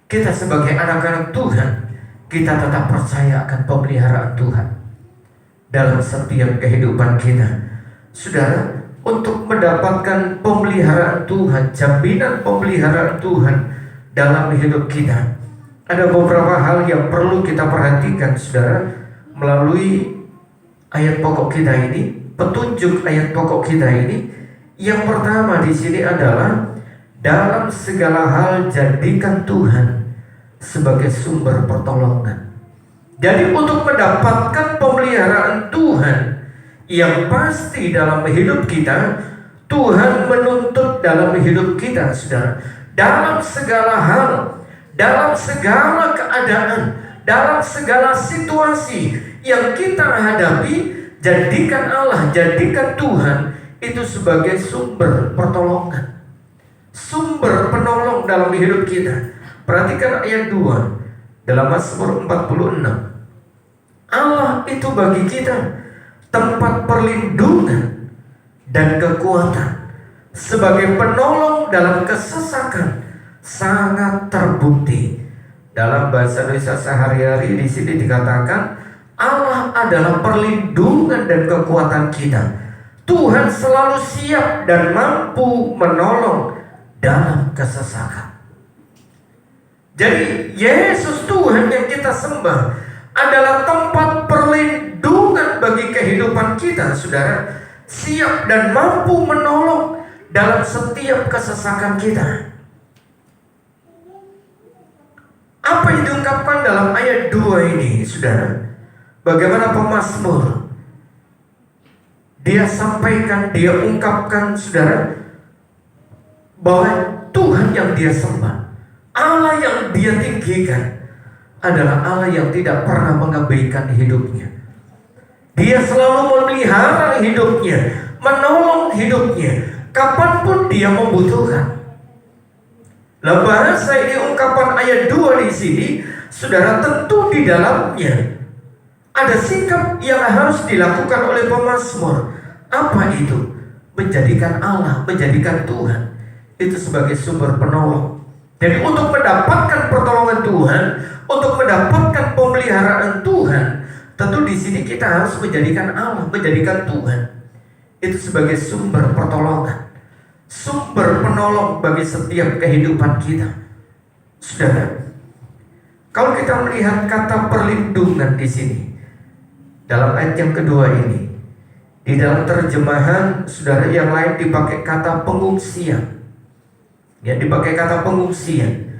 kita sebagai anak-anak Tuhan, kita tetap percaya akan pemeliharaan Tuhan dalam setiap kehidupan kita. Saudara, untuk mendapatkan pemeliharaan Tuhan, jaminan pemeliharaan Tuhan dalam hidup kita, ada beberapa hal yang perlu kita perhatikan, saudara, melalui ayat pokok kita ini, petunjuk ayat pokok kita ini. Yang pertama di sini adalah dalam segala hal jadikan Tuhan sebagai sumber pertolongan. Jadi untuk mendapatkan pemeliharaan Tuhan yang pasti dalam hidup kita, Tuhan menuntut dalam hidup kita, saudara, dalam segala hal, dalam segala keadaan, dalam segala situasi yang kita hadapi, jadikan Allah, jadikan Tuhan itu sebagai sumber pertolongan, sumber penolong dalam hidup kita. Perhatikan ayat 2 dalam Mazmur 46. Allah itu bagi kita tempat perlindungan dan kekuatan, sebagai penolong dalam kesesakan sangat terbukti. Dalam bahasa Indonesia sehari-hari di sini dikatakan Allah adalah perlindungan dan kekuatan kita. Tuhan selalu siap dan mampu menolong dalam kesesakan. Jadi Yesus Tuhan yang kita sembah adalah tempat perlindungan bagi kehidupan kita, saudara, siap dan mampu menolong dalam setiap kesesakan kita. Apa yang diungkapkan dalam ayat 2 ini, saudara? Bagaimana pemazmur dia sampaikan, dia ungkapkan, saudara, bahwa Tuhan yang dia sembah, Allah yang dia tinggikan adalah Allah yang tidak pernah mengabaikan hidupnya. Dia selalu memelihara hidupnya, menolong hidupnya kapanpun dia membutuhkan. Lah bahasa ini ungkapan ayat 2 di sini, saudara, tentu di dalamnya Ada sikap yang harus dilakukan oleh pemazmur. Apa itu? Menjadikan Allah, menjadikan Tuhan itu sebagai sumber penolong. Jadi untuk mendapatkan pertolongan Tuhan, untuk mendapatkan pemeliharaan Tuhan, tentu di sini kita harus menjadikan Allah, menjadikan Tuhan itu sebagai sumber pertolongan, sumber penolong bagi setiap kehidupan kita. Saudara, kalau kita melihat kata perlindungan di sini dalam ayat yang kedua ini, di dalam terjemahan saudara yang lain dipakai kata pengungsian. Ya, dipakai kata pengungsian.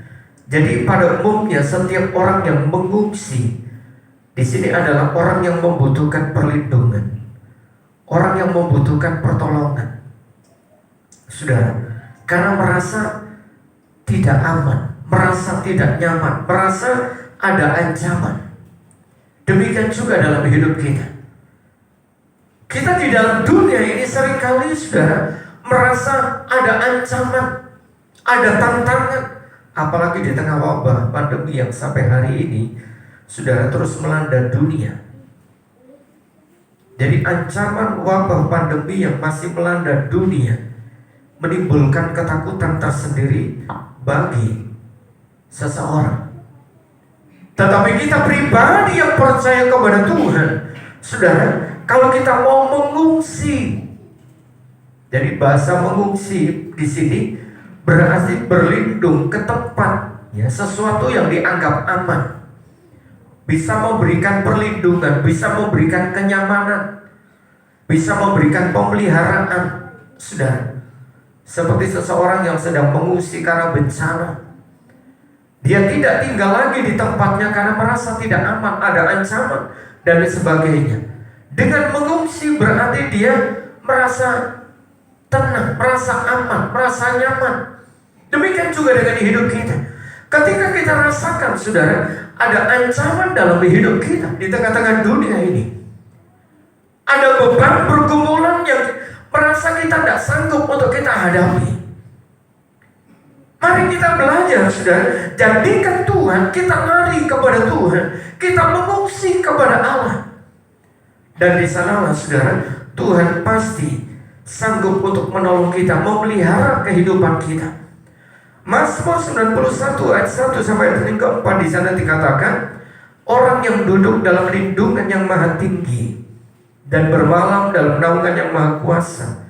Jadi pada umumnya setiap orang yang mengungsi di sini adalah orang yang membutuhkan perlindungan, orang yang membutuhkan pertolongan. Saudara, karena merasa tidak aman, merasa tidak nyaman, merasa ada ancaman. Demikian juga dalam hidup kita. Kita di dalam dunia ini seringkali saudara merasa ada ancaman, ada tantangan, apalagi di tengah wabah pandemi yang sampai hari ini saudara terus melanda dunia. Jadi ancaman wabah pandemi yang masih melanda dunia menimbulkan ketakutan tersendiri bagi seseorang. Tetapi kita pribadi yang percaya kepada Tuhan, saudara, kalau kita mau mengungsi, jadi bahasa mengungsi di sini berarti berlindung ke tempat, ya, sesuatu yang dianggap aman, bisa memberikan perlindungan, bisa memberikan kenyamanan, bisa memberikan pemeliharaan, saudara. Seperti seseorang yang sedang mengungsi karena bencana, dia tidak tinggal lagi di tempatnya karena merasa tidak aman, ada ancaman dan sebagainya. Dengan mengungsi berarti dia merasa tenang, merasa aman, merasa nyaman. Demikian juga dengan hidup kita. Ketika kita rasakan, saudara, ada ancaman dalam hidup kita di tengah-tengah dunia ini, ada beban pergumulan yang merasa kita tidak sanggup untuk kita hadapi. Mari kita belajar, saudara, jadikan Tuhan, kita lari kepada Tuhan, kita mengungsi kepada Allah. Dan di sanalah, saudara, Tuhan pasti sanggup untuk menolong kita, memelihara kehidupan kita. Mazmur 91 ayat 1 sampai ayat yang keempat di sana dikatakan, orang yang duduk dalam lindungan yang maha tinggi dan bermalam dalam naungan yang maha kuasa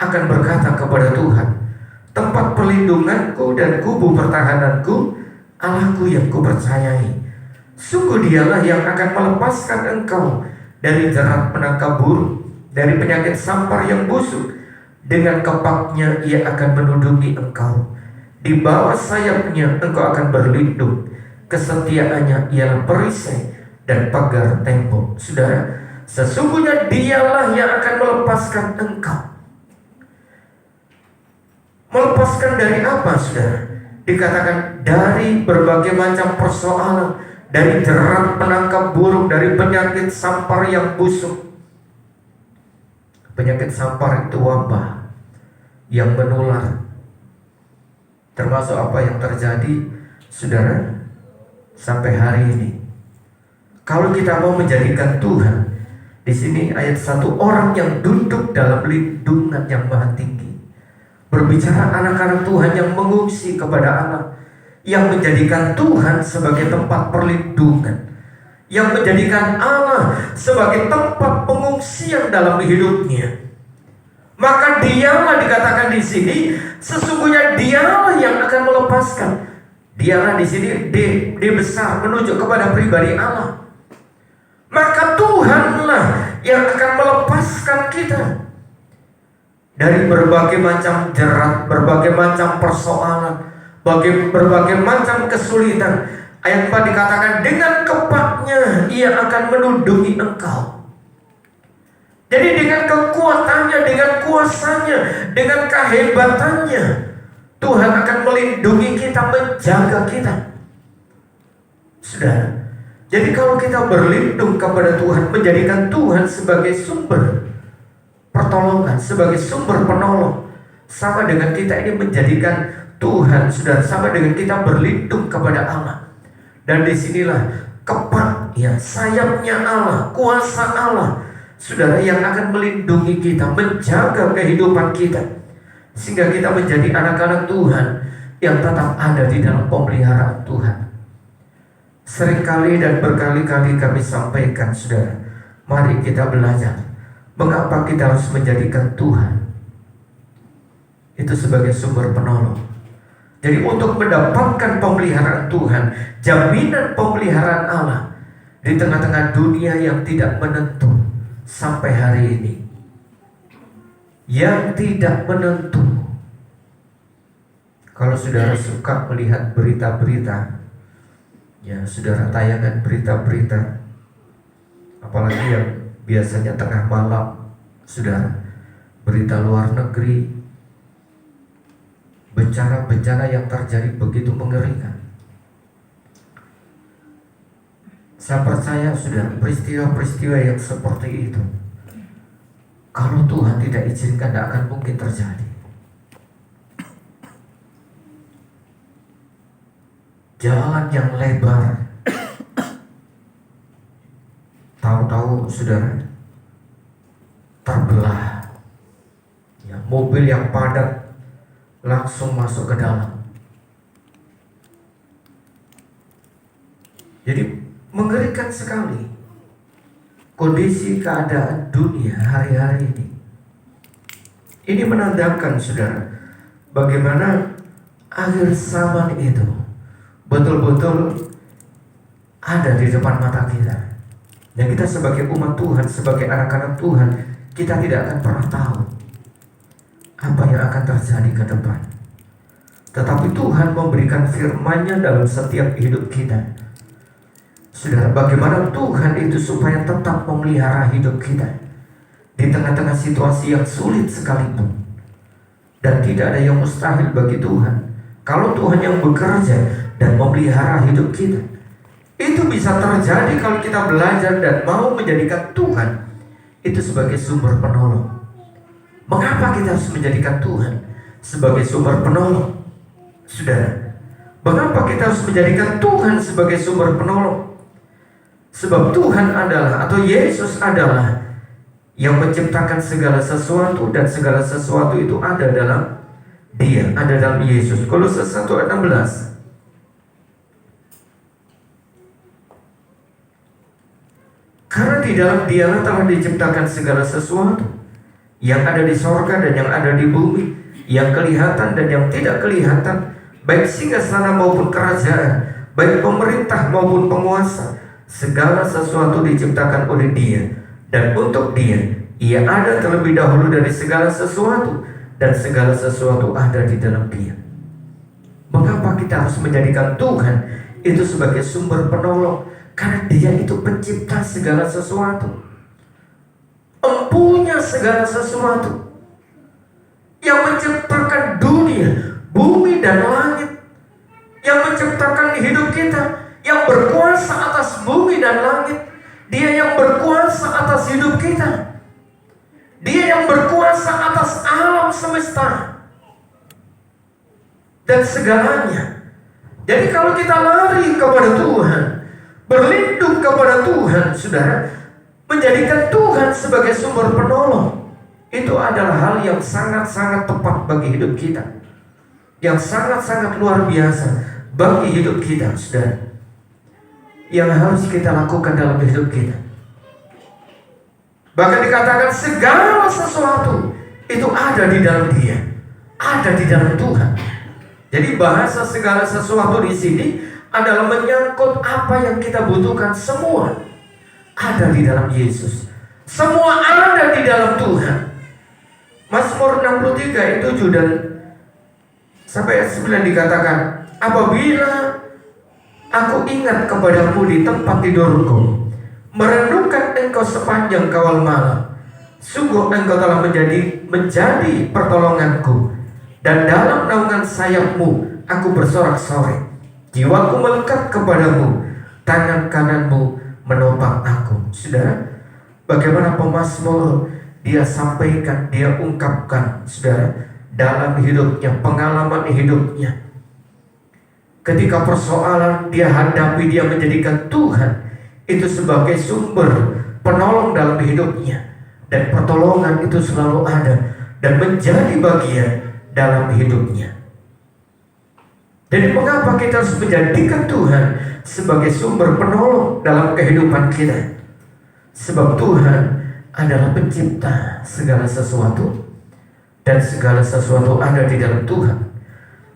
akan berkata kepada Tuhan, tempat perlindunganku dan kubu pertahananku, Allahku yang kupercayai. Sungguh dialah yang akan melepaskan engkau dari jerat penangkap burung, dari penyakit sampar yang busuk. Dengan kepaknya ia akan menudungi engkau, di bawah sayapnya engkau akan berlindung. Kesetiaannya ialah perisai dan pagar tembok. Saudara, sesungguhnya dialah yang akan melepaskan engkau. Melepaskan dari apa, saudara? Dikatakan dari berbagai macam persoalan, dari jerat penangkap burung, dari penyakit sampar yang busuk. Penyakit sampar itu wabah yang menular. Termasuk apa yang terjadi, saudara, sampai hari ini. Kalau kita mau menjadikan Tuhan, di sini ayat 1, orang yang duduk dalam lindungan yang maha tinggi. Berbicara anak-anak Tuhan yang mengungsi kepada Allah, yang menjadikan Tuhan sebagai tempat perlindungan, yang menjadikan Allah sebagai tempat pengungsian dalam hidupnya. Maka dialah dikatakan di sini, sesungguhnya dialah yang akan melepaskan. Dialah di sini D besar menunjuk kepada pribadi Allah. Maka Tuhanlah yang akan melepaskan kita dari berbagai macam jerat, berbagai macam persoalan, berbagai macam kesulitan. Ayat 4 dikatakan, dengan kepaknya ia akan menudungi engkau. Jadi dengan kekuatannya, dengan kuasanya, dengan kehebatannya, Tuhan akan melindungi kita, menjaga kita. Saudara, jadi kalau kita berlindung kepada Tuhan, menjadikan Tuhan sebagai sumber pertolongan, sebagai sumber penolong, sama dengan kita ini menjadikan Tuhan, saudara, sama dengan kita berlindung kepada Allah. Dan disinilah kepak ya sayapnya Allah, kuasa Allah, saudara, yang akan melindungi kita, menjaga kehidupan kita, sehingga kita menjadi anak-anak Tuhan yang tetap ada di dalam pemeliharaan Tuhan. Seringkali dan berkali-kali kami sampaikan, saudara, mari kita belajar mengapa kita harus menjadikan Tuhan itu sebagai sumber penolong. Jadi untuk mendapatkan pemeliharaan Tuhan, jaminan pemeliharaan Allah di tengah-tengah dunia yang tidak menentu sampai hari ini, yang tidak menentu. Kalau saudara suka melihat berita-berita, ya saudara, tayangan berita-berita, apalagi yang biasanya tengah malam, saudara, berita luar negeri, bencana-bencana yang terjadi begitu mengerikan. Saya percaya, saudara, peristiwa-peristiwa yang seperti itu, kalau Tuhan tidak izinkan, tidak akan mungkin terjadi. Jalan yang lebar, tahu-tahu, saudara, terbelah. Ya, mobil yang padat langsung masuk ke dalam. Jadi mengerikan sekali kondisi keadaan dunia hari-hari ini. Ini menandakan, saudara, bagaimana akhir zaman itu betul-betul ada di depan mata kita. Dan kita sebagai umat Tuhan, sebagai anak-anak Tuhan, kita tidak akan pernah tahu apa yang akan terjadi ke depan. Tetapi Tuhan memberikan firman-Nya dalam setiap hidup kita. Saudara, bagaimana Tuhan itu supaya tetap memelihara hidup kita di tengah-tengah situasi yang sulit sekalipun. Dan tidak ada yang mustahil bagi Tuhan. Kalau Tuhan yang bekerja dan memelihara hidup kita, itu bisa terjadi kalau kita belajar dan mau menjadikan Tuhan itu sebagai sumber penolong. Mengapa kita harus menjadikan Tuhan sebagai sumber penolong? Saudara, mengapa kita harus menjadikan Tuhan sebagai sumber penolong? Sebab Tuhan adalah, atau Yesus adalah, yang menciptakan segala sesuatu, dan segala sesuatu itu ada dalam Dia, ada dalam Yesus. Kolose 1 ayat 16. Karena di dalam Dialah telah diciptakan segala sesuatu, yang ada di sorga dan yang ada di bumi, yang kelihatan dan yang tidak kelihatan, baik singgasana maupun kerajaan, baik pemerintah maupun penguasa. Segala sesuatu diciptakan oleh Dia, dan untuk Dia. Ia ada terlebih dahulu dari segala sesuatu, dan segala sesuatu ada di dalam Dia. Mengapa kita harus menjadikan Tuhan itu sebagai sumber penolong? Karena Dia itu pencipta segala sesuatu, empunya segala sesuatu, yang menciptakan dunia, bumi dan langit, yang menciptakan hidup kita, yang berkuasa atas bumi dan langit. Dia yang berkuasa atas hidup kita, Dia yang berkuasa atas alam semesta dan segalanya. Jadi kalau kita lari kepada Tuhan, berlindung kepada Tuhan, saudara, menjadikan Tuhan sebagai sumber penolong, itu adalah hal yang sangat-sangat tepat bagi hidup kita, yang sangat-sangat luar biasa bagi hidup kita, saudara, yang harus kita lakukan dalam hidup kita. Bahkan dikatakan segala sesuatu itu ada di dalam Dia, ada di dalam Tuhan. Jadi bahasa segala sesuatu di sini adalah menyangkut apa yang kita butuhkan, semua ada di dalam Yesus. Semua ada di dalam Tuhan. Mazmur 63 ayat 7 dan sampai ayat 9 dikatakan, apabila aku ingat kepadamu di tempat tidurku, merenungkan Engkau sepanjang kawal malam, sungguh Engkau telah menjadi pertolonganku, dan dalam naungan sayap-Mu aku bersorak-sorai. Jiwaku melekat kepadamu, tangan kananmu menopang aku. Saudara, bagaimana pemazmur dia sampaikan, dia ungkapkan, saudara, dalam hidupnya, pengalaman hidupnya. ketika persoalan dia hadapi, dia menjadikan Tuhan itu sebagai sumber penolong dalam hidupnya. Dan pertolongan itu selalu ada dan menjadi bagian dalam hidupnya. Jadi mengapa kita harus menjadikan Tuhan sebagai sumber penolong dalam kehidupan kita? Sebab Tuhan adalah pencipta segala sesuatu, dan segala sesuatu ada di dalam Tuhan.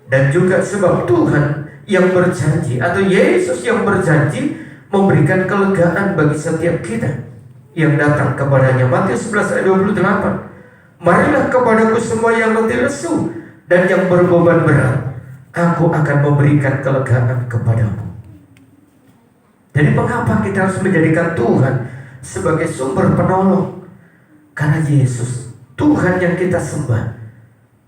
Dan juga sebab Tuhan yang berjanji, atau Yesus yang berjanji memberikan kelegaan bagi setiap kita yang datang kepadanya. Matius 11 ayat 28. Marilah kepadaku semua yang letih lesu dan yang berbeban berat, aku akan memberikan kelegaan kepadamu. Jadi mengapa kita harus menjadikan Tuhan sebagai sumber penolong? Karena Yesus, Tuhan yang kita sembah,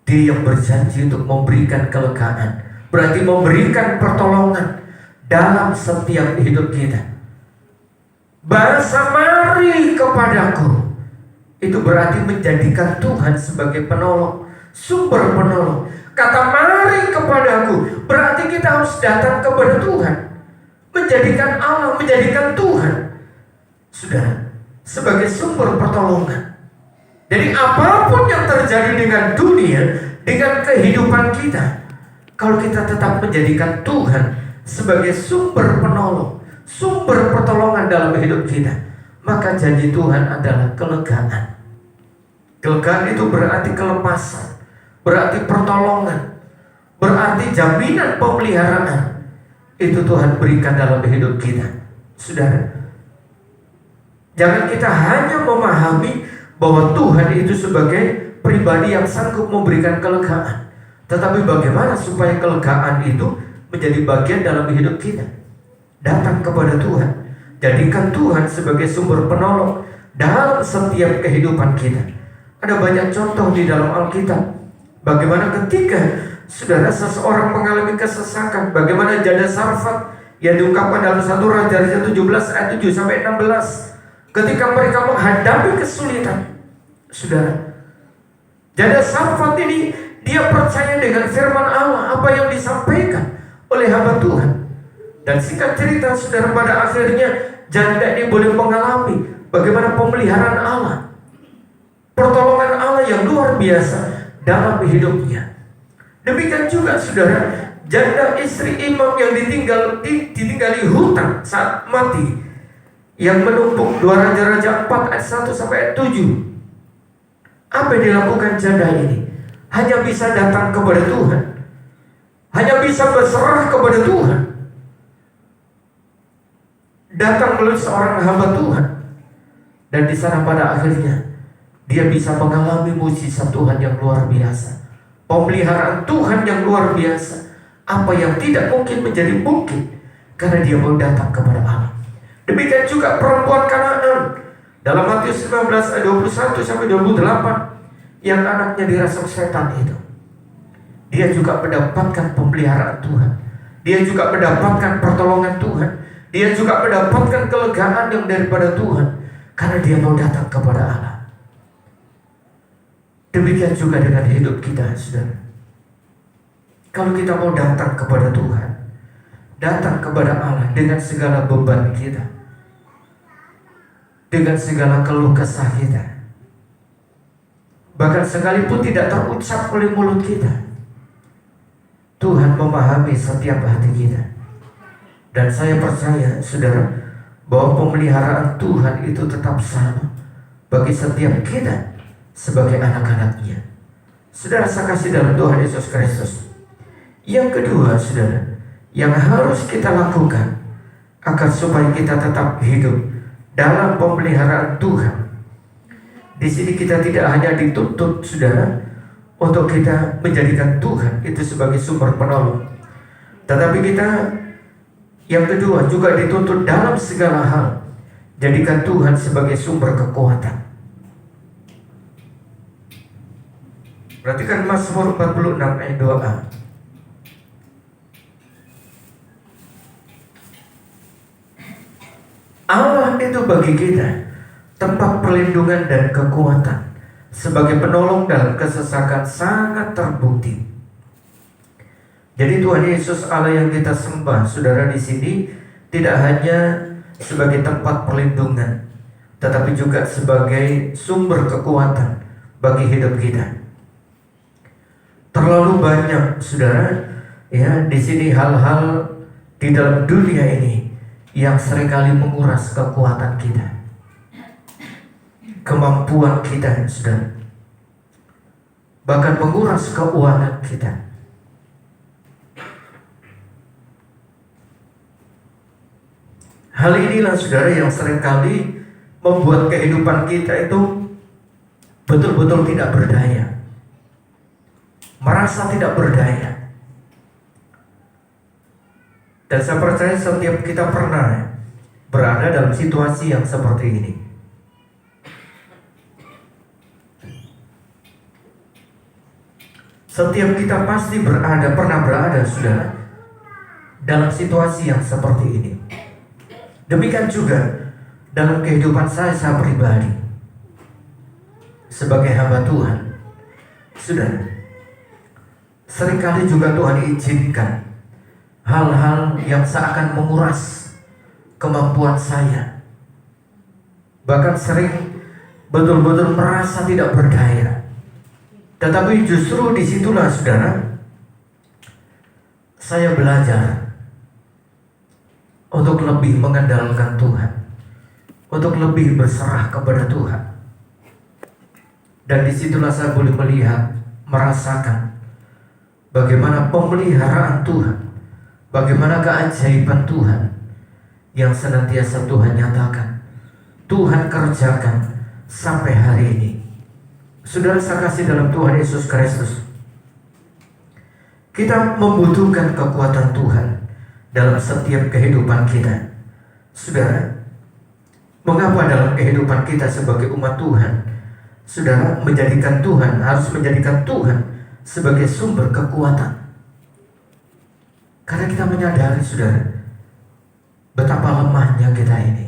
Dia yang berjanji untuk memberikan kelegaan, berarti memberikan pertolongan dalam setiap hidup kita. Bahasa mari kepadaku itu berarti menjadikan Tuhan sebagai penolong, sumber penolong. Kata mari kepadaku berarti kita harus datang kepada Tuhan, menjadikan Allah, menjadikan Tuhan, Saudara, sebagai sumber pertolongan. Jadi apapun yang terjadi dengan dunia, dengan kehidupan kita, kalau kita tetap menjadikan Tuhan sebagai sumber penolong, sumber pertolongan dalam hidup kita, maka janji Tuhan adalah kelegaan. Kelegaan itu berarti kelepasan, berarti pertolongan, berarti jaminan pemeliharaan. Itu Tuhan berikan dalam hidup kita. Saudara, jangan kita hanya memahami bahwa Tuhan itu sebagai pribadi yang sanggup memberikan kelegaan, tetapi bagaimana supaya kelegaan itu menjadi bagian dalam hidup kita. Datang kepada Tuhan, jadikan Tuhan sebagai sumber penolong dalam setiap kehidupan kita. Ada banyak contoh di dalam Alkitab, bagaimana ketika saudara seseorang mengalami kesesakan, bagaimana janda Sarfat yang diungkapkan dalam 1 Raja 17 ayat 7 sampai 16. Ketika mereka menghadapi kesulitan, saudara, janda Sarfat ini dia percaya dengan firman Allah, apa yang disampaikan oleh hamba Tuhan. Dan singkat cerita, saudara, pada akhirnya janda ini boleh mengalami bagaimana pemeliharaan Allah, pertolongan Allah yang luar biasa dalam hidupnya. Demikian juga, saudara, janda istri imam yang ditinggali hutang saat mati, yang menumpuk 2 Raja-Raja 4 ayat 1 sampai ayat 7. Apa yang dilakukan janda ini? Hanya bisa datang kepada Tuhan, hanya bisa berserah kepada Tuhan, datang melalui seorang hamba Tuhan. Dan di sana pada akhirnya dia bisa mengalami mujizat Tuhan yang luar biasa, pemeliharaan Tuhan yang luar biasa. Apa yang tidak mungkin menjadi mungkin karena dia mau datang kepada Allah. Demikian juga perempuan Kanaan dalam Matius 19 ayat 21 sampai 28, yang anaknya dirasuk setan itu. Dia juga mendapatkan pemeliharaan Tuhan, dia juga mendapatkan pertolongan Tuhan, dia juga mendapatkan kelegaan yang daripada Tuhan, karena dia mau datang kepada Allah. Demikian juga dengan hidup kita, saudara. Kalau kita mau datang kepada Tuhan, datang kepada Allah dengan segala beban kita, dengan segala keluh kesah kita, bahkan sekalipun tidak terucap oleh mulut kita, Tuhan memahami setiap hati kita. Dan saya percaya, saudara, bahwa pemeliharaan Tuhan itu tetap sama bagi setiap kita sebagai anak-anak-Nya. Saudara, saya kasih dalam Tuhan Yesus Kristus. Yang kedua, saudara, yang harus kita lakukan agar supaya kita tetap hidup dalam pemeliharaan Tuhan. Di sini kita tidak hanya dituntut, saudara, untuk kita menjadikan Tuhan itu sebagai sumber penolong, tetapi kita yang kedua juga dituntut dalam segala hal, jadikan Tuhan sebagai sumber kekuatan. Perhatikan Mazmur 46 ayat 2a. Allah itu bagi kita tempat perlindungan dan kekuatan, sebagai penolong dalam kesesakan sangat terbukti. Jadi Tuhan Yesus Allah yang kita sembah, saudara, di sini tidak hanya sebagai tempat perlindungan, tetapi juga sebagai sumber kekuatan bagi hidup kita. Terlalu banyak, saudara, ya, di sini hal-hal di dalam dunia ini yang seringkali menguras kekuatan kita, kemampuan kita, saudara, bahkan menguras keuangan kita. Hal inilah, saudara, yang seringkali membuat kehidupan kita itu betul-betul tidak berdaya, merasa tidak berdaya. Dan saya percaya setiap kita pernah berada dalam situasi yang seperti ini. Setiap kita pasti pernah berada, saudara, dalam situasi yang seperti ini. Demikian juga dalam kehidupan saya pribadi sebagai hamba Tuhan, saudara, seringkali juga Tuhan izinkan hal-hal yang seakan menguras kemampuan saya, bahkan sering betul-betul merasa tidak berdaya. Tetapi justru disitulah, saudara, saya belajar untuk lebih mengandalkan Tuhan, untuk lebih berserah kepada Tuhan. Dan disitulah saya boleh melihat, merasakan bagaimana pemeliharaan Tuhan, bagaimana keajaiban Tuhan yang senantiasa Tuhan nyatakan, Tuhan kerjakan sampai hari ini. Saudara, saya kasih dalam Tuhan Yesus Kristus, kita membutuhkan kekuatan Tuhan dalam setiap kehidupan kita. Saudara, mengapa dalam kehidupan kita sebagai umat Tuhan, saudara, harus menjadikan Tuhan sebagai sumber kekuatan? Karena kita menyadari, saudara, betapa lemahnya kita ini.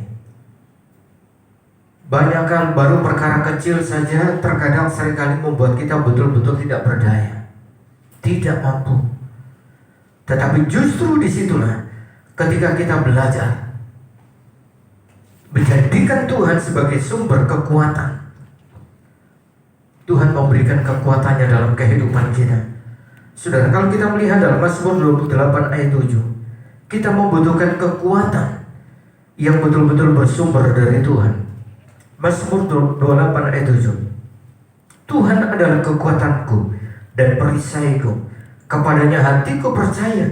Banyak hal baru perkara kecil saja terkadang seringkali membuat kita betul-betul tidak berdaya, tidak mampu. Tetapi justru disitulah ketika kita belajar menjadikan Tuhan sebagai sumber kekuatan, Tuhan memberikan kekuatannya dalam kehidupan kita. Saudara, kalau kita melihat dalam Mazmur 28 ayat 7, kita membutuhkan kekuatan yang betul-betul bersumber dari Tuhan. Mazmur 28 ayat 7, Tuhan adalah kekuatanku dan perisaiku, kepadanya hatiku percaya,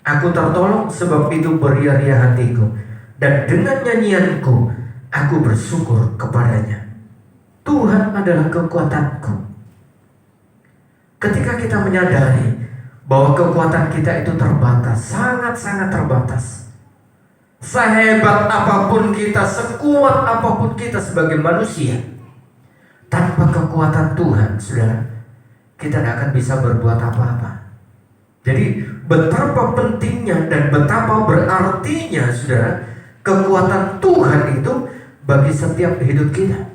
aku tertolong, sebab itu beria-ria hatiku, dan dengan nyanyianku aku bersyukur kepadanya. Tuhan adalah kekuatanku. Ketika kita menyadari bahwa kekuatan kita itu terbatas, sangat-sangat terbatas, sehebat apapun kita, sekuat apapun kita sebagai manusia, tanpa kekuatan Tuhan, saudara, kita tidak akan bisa berbuat apa-apa. Jadi betapa pentingnya dan betapa berartinya, saudara, kekuatan Tuhan itu bagi setiap hidup kita.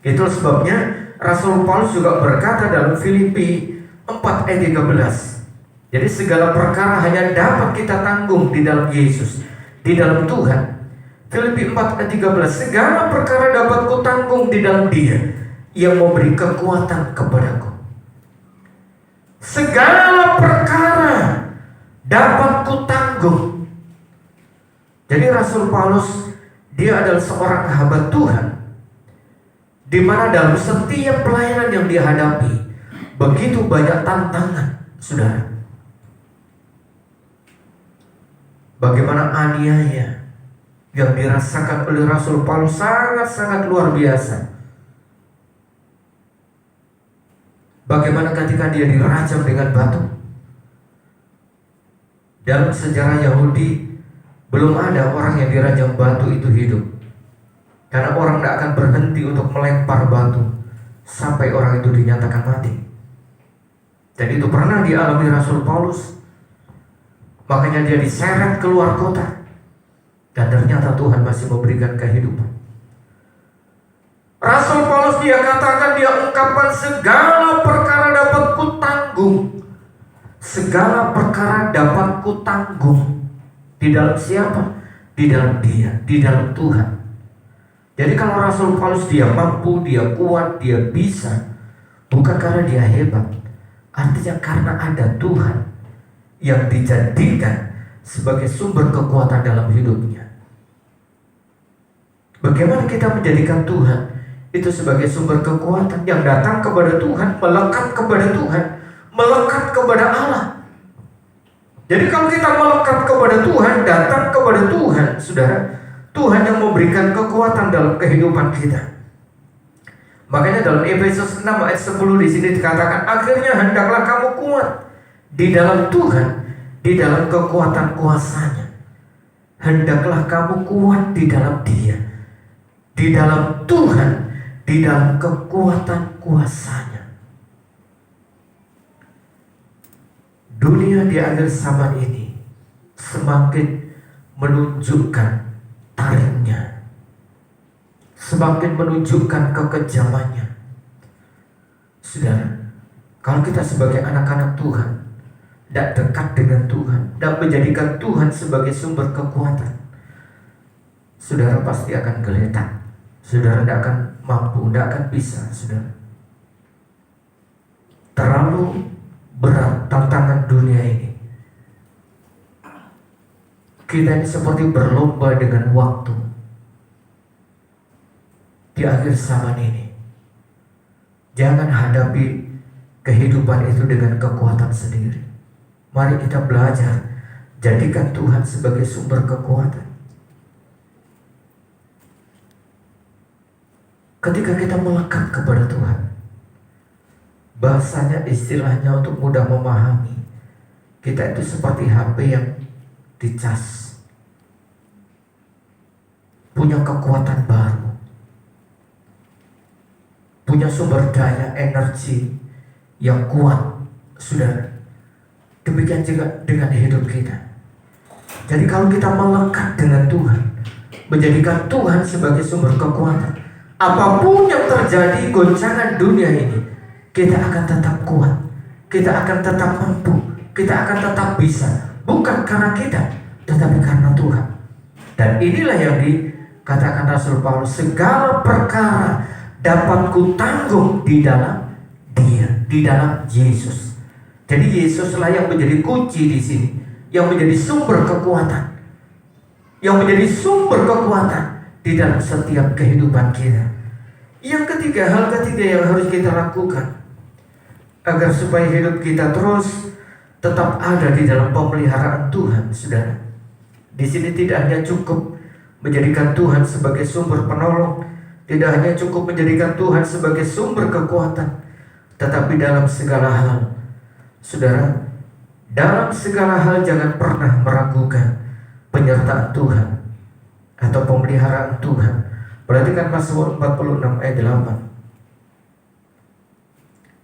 Itu sebabnya Rasul Paulus juga berkata dalam Filipi 4 ayat 13, jadi segala perkara hanya dapat kita tanggung di dalam Yesus, di dalam Tuhan. Filipi 4 ayat 13, segala perkara dapat ku tanggung di dalam Dia yang memberi kekuatan kepadaku. Segala perkara dapat ku tanggung. Jadi Rasul Paulus, dia adalah seorang hamba Tuhan, di mana dalam setiap pelayanan yang dia hadapi begitu banyak tantangan, saudara. Bagaimana aniaya yang dirasakan oleh Rasul Paulus sangat-sangat luar biasa. Bagaimana ketika dia dirajam dengan batu. Dalam sejarah Yahudi belum ada orang yang dirajam batu itu hidup, karena orang tidak akan berhenti untuk melempar batu sampai orang itu dinyatakan mati. Dan itu pernah dialami Rasul Paulus. Makanya dia diseret keluar kota, dan ternyata Tuhan masih memberikan kehidupan. Rasul Paulus, dia katakan, dia ungkapkan, segala perkara dapat ku tanggung segala perkara dapat kutanggung. Di dalam siapa? Di dalam Dia, di dalam Tuhan. Jadi kalau Rasul Paulus dia mampu, dia kuat, dia bisa, bukan karena dia hebat, artinya karena ada Tuhan yang dijadikan sebagai sumber kekuatan dalam hidupnya. Bagaimana kita menjadikan Tuhan itu sebagai sumber kekuatan yang datang kepada Tuhan, melekat kepada Tuhan, melekat kepada Allah. Jadi kalau kita melekat kepada Tuhan, datang kepada Tuhan, saudara, Tuhan yang memberikan kekuatan dalam kehidupan kita. Makanya dalam Efesus 6 ayat 10 di sini dikatakan, akhirnya hendaklah kamu kuat di dalam Tuhan, di dalam kekuatan kuasa-Nya. Hendaklah kamu kuat di dalam Dia, di dalam Tuhan, di dalam kekuatan kuasa-Nya. Dunia di akhir zaman ini semakin menunjukkan tariknya, semakin menunjukkan kekejamannya. Saudara, kalau kita sebagai anak-anak Tuhan tidak dekat dengan Tuhan, tidak menjadikan Tuhan sebagai sumber kekuatan, saudara pasti akan geletak. Saudara tidak akan mampu, tidak akan bisa, saudara. Terlalu berat tantangan dunia ini. Kita ini seperti berlomba dengan waktu di akhir zaman ini. Jangan hadapi kehidupan itu dengan kekuatan sendiri. Mari kita belajar jadikan Tuhan sebagai sumber kekuatan. Ketika kita melekat kepada Tuhan, bahasanya, istilahnya untuk mudah memahami, kita itu seperti HP yang dicas, punya kekuatan baru, punya sumber daya energi yang kuat, saudara. Demikian juga dengan hidup kita. Jadi kalau kita melekat dengan Tuhan, menjadikan Tuhan sebagai sumber kekuatan, apapun yang terjadi goncangan dunia ini, kita akan tetap kuat, kita akan tetap mampu, kita akan tetap bisa. Bukan karena kita, tetapi karena Tuhan. Dan inilah yang dikatakan Rasul Paulus, segala perkara dapat kutanggung di dalam Dia, di dalam Yesus. Jadi Yesuslah yang menjadi kunci di sini, yang menjadi sumber kekuatan, yang menjadi sumber kekuatan di dalam setiap kehidupan kita. Yang ketiga, hal ketiga yang harus kita lakukan agar supaya hidup kita terus tetap ada di dalam pemeliharaan Tuhan, saudara. Di sini tidak hanya cukup menjadikan Tuhan sebagai sumber penolong, tidak hanya cukup menjadikan Tuhan sebagai sumber kekuatan, tetapi dalam segala hal, saudara, dalam segala hal jangan pernah meragukan penyertaan Tuhan atau pemeliharaan Tuhan. Perhatikan Mazmur 46 ayat 8.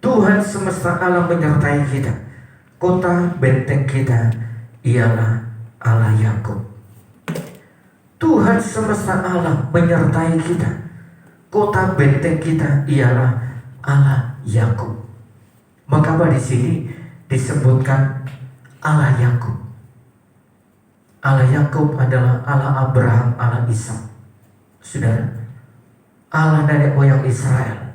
Tuhan semesta alam menyertai kita. Kota benteng kita ialah Allah Yakub. Tuhan semesta alam menyertai kita. Kota benteng kita ialah Allah Yakub. Maka di sini disebutkan Allah Yakub. Allah Yakub adalah Allah Abraham, Allah Ishak. Saudara, Allah nenek moyang Israel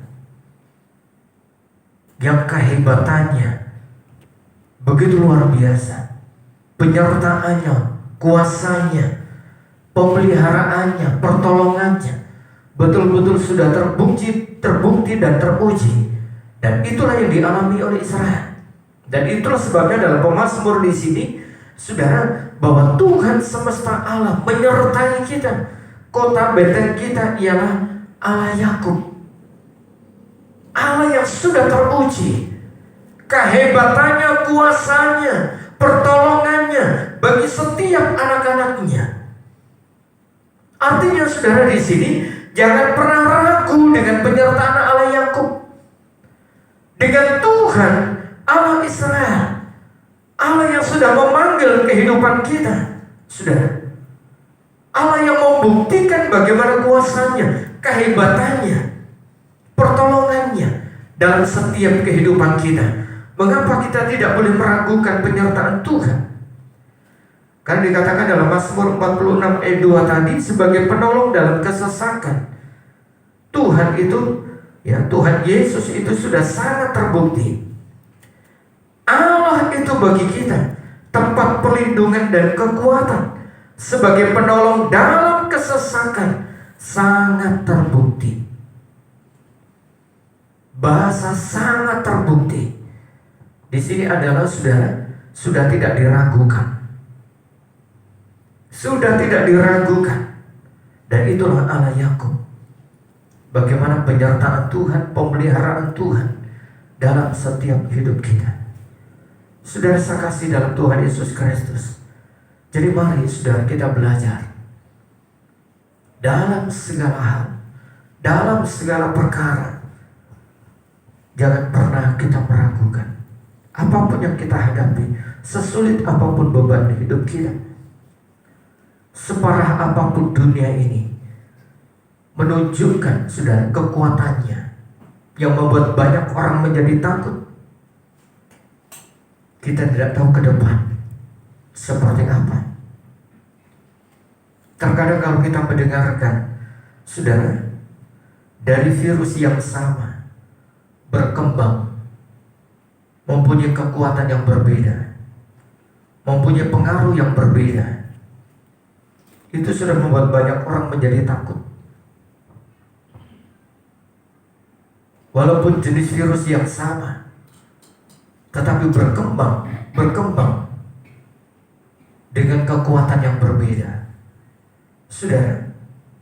yang kehebatannya begitu luar biasa, penyertaannya, kuasanya, pemeliharaannya, pertolongannya betul-betul sudah terbukti dan teruji. Dan itulah yang dialami oleh Israel. Dan itulah sebabnya dalam pemazmur di sini, saudara, bahwa Tuhan semesta alam menyertai kita. Kota benteng kita ialah Allah Yakub. Allah yang sudah teruji kehebatannya, kuasanya, pertolongannya bagi setiap anak-anaknya. Artinya saudara, di sini jangan pernah ragu dengan penyertaan Allah Yakub, dengan Tuhan Allah Israel, Allah yang sudah memanggil kehidupan kita, saudara. Allah yang membuktikan bagaimana kuasanya, kehebatannya, pertolongannya dalam setiap kehidupan kita. Mengapa kita tidak boleh meragukan penyertaan Tuhan? Kan dikatakan dalam Mazmur 46 ayat 2 tadi, sebagai penolong dalam kesesakan. Tuhan itu, ya Tuhan Yesus itu sudah sangat terbukti. Allah itu bagi kita tempat perlindungan dan kekuatan. Sebagai penolong dalam kesesakan, sangat terbukti. Bahasa sangat terbukti di sini adalah saudara, sudah tidak diragukan. Sudah tidak diragukan. Dan itulah Allah Yakub. Bagaimana penyertaan Tuhan, pemeliharaan Tuhan dalam setiap hidup kita. Saudara saya kasih dalam Tuhan Yesus Kristus. Jadi mari saudara kita belajar dalam segala hal, dalam segala perkara. Jangan pernah kita meragukan. Apapun yang kita hadapi, sesulit apapun beban hidup kita, separah apapun dunia ini, menunjukkan saudara kekuatannya yang membuat banyak orang menjadi takut. Kita tidak tahu ke depan seperti apa. Terkadang kalau kita mendengarkan saudara, dari virus yang sama berkembang, mempunyai kekuatan yang berbeda, mempunyai pengaruh yang berbeda, itu sudah membuat banyak orang menjadi takut. Walaupun jenis virus yang sama, tetapi berkembang dengan kekuatan yang berbeda. Saudara,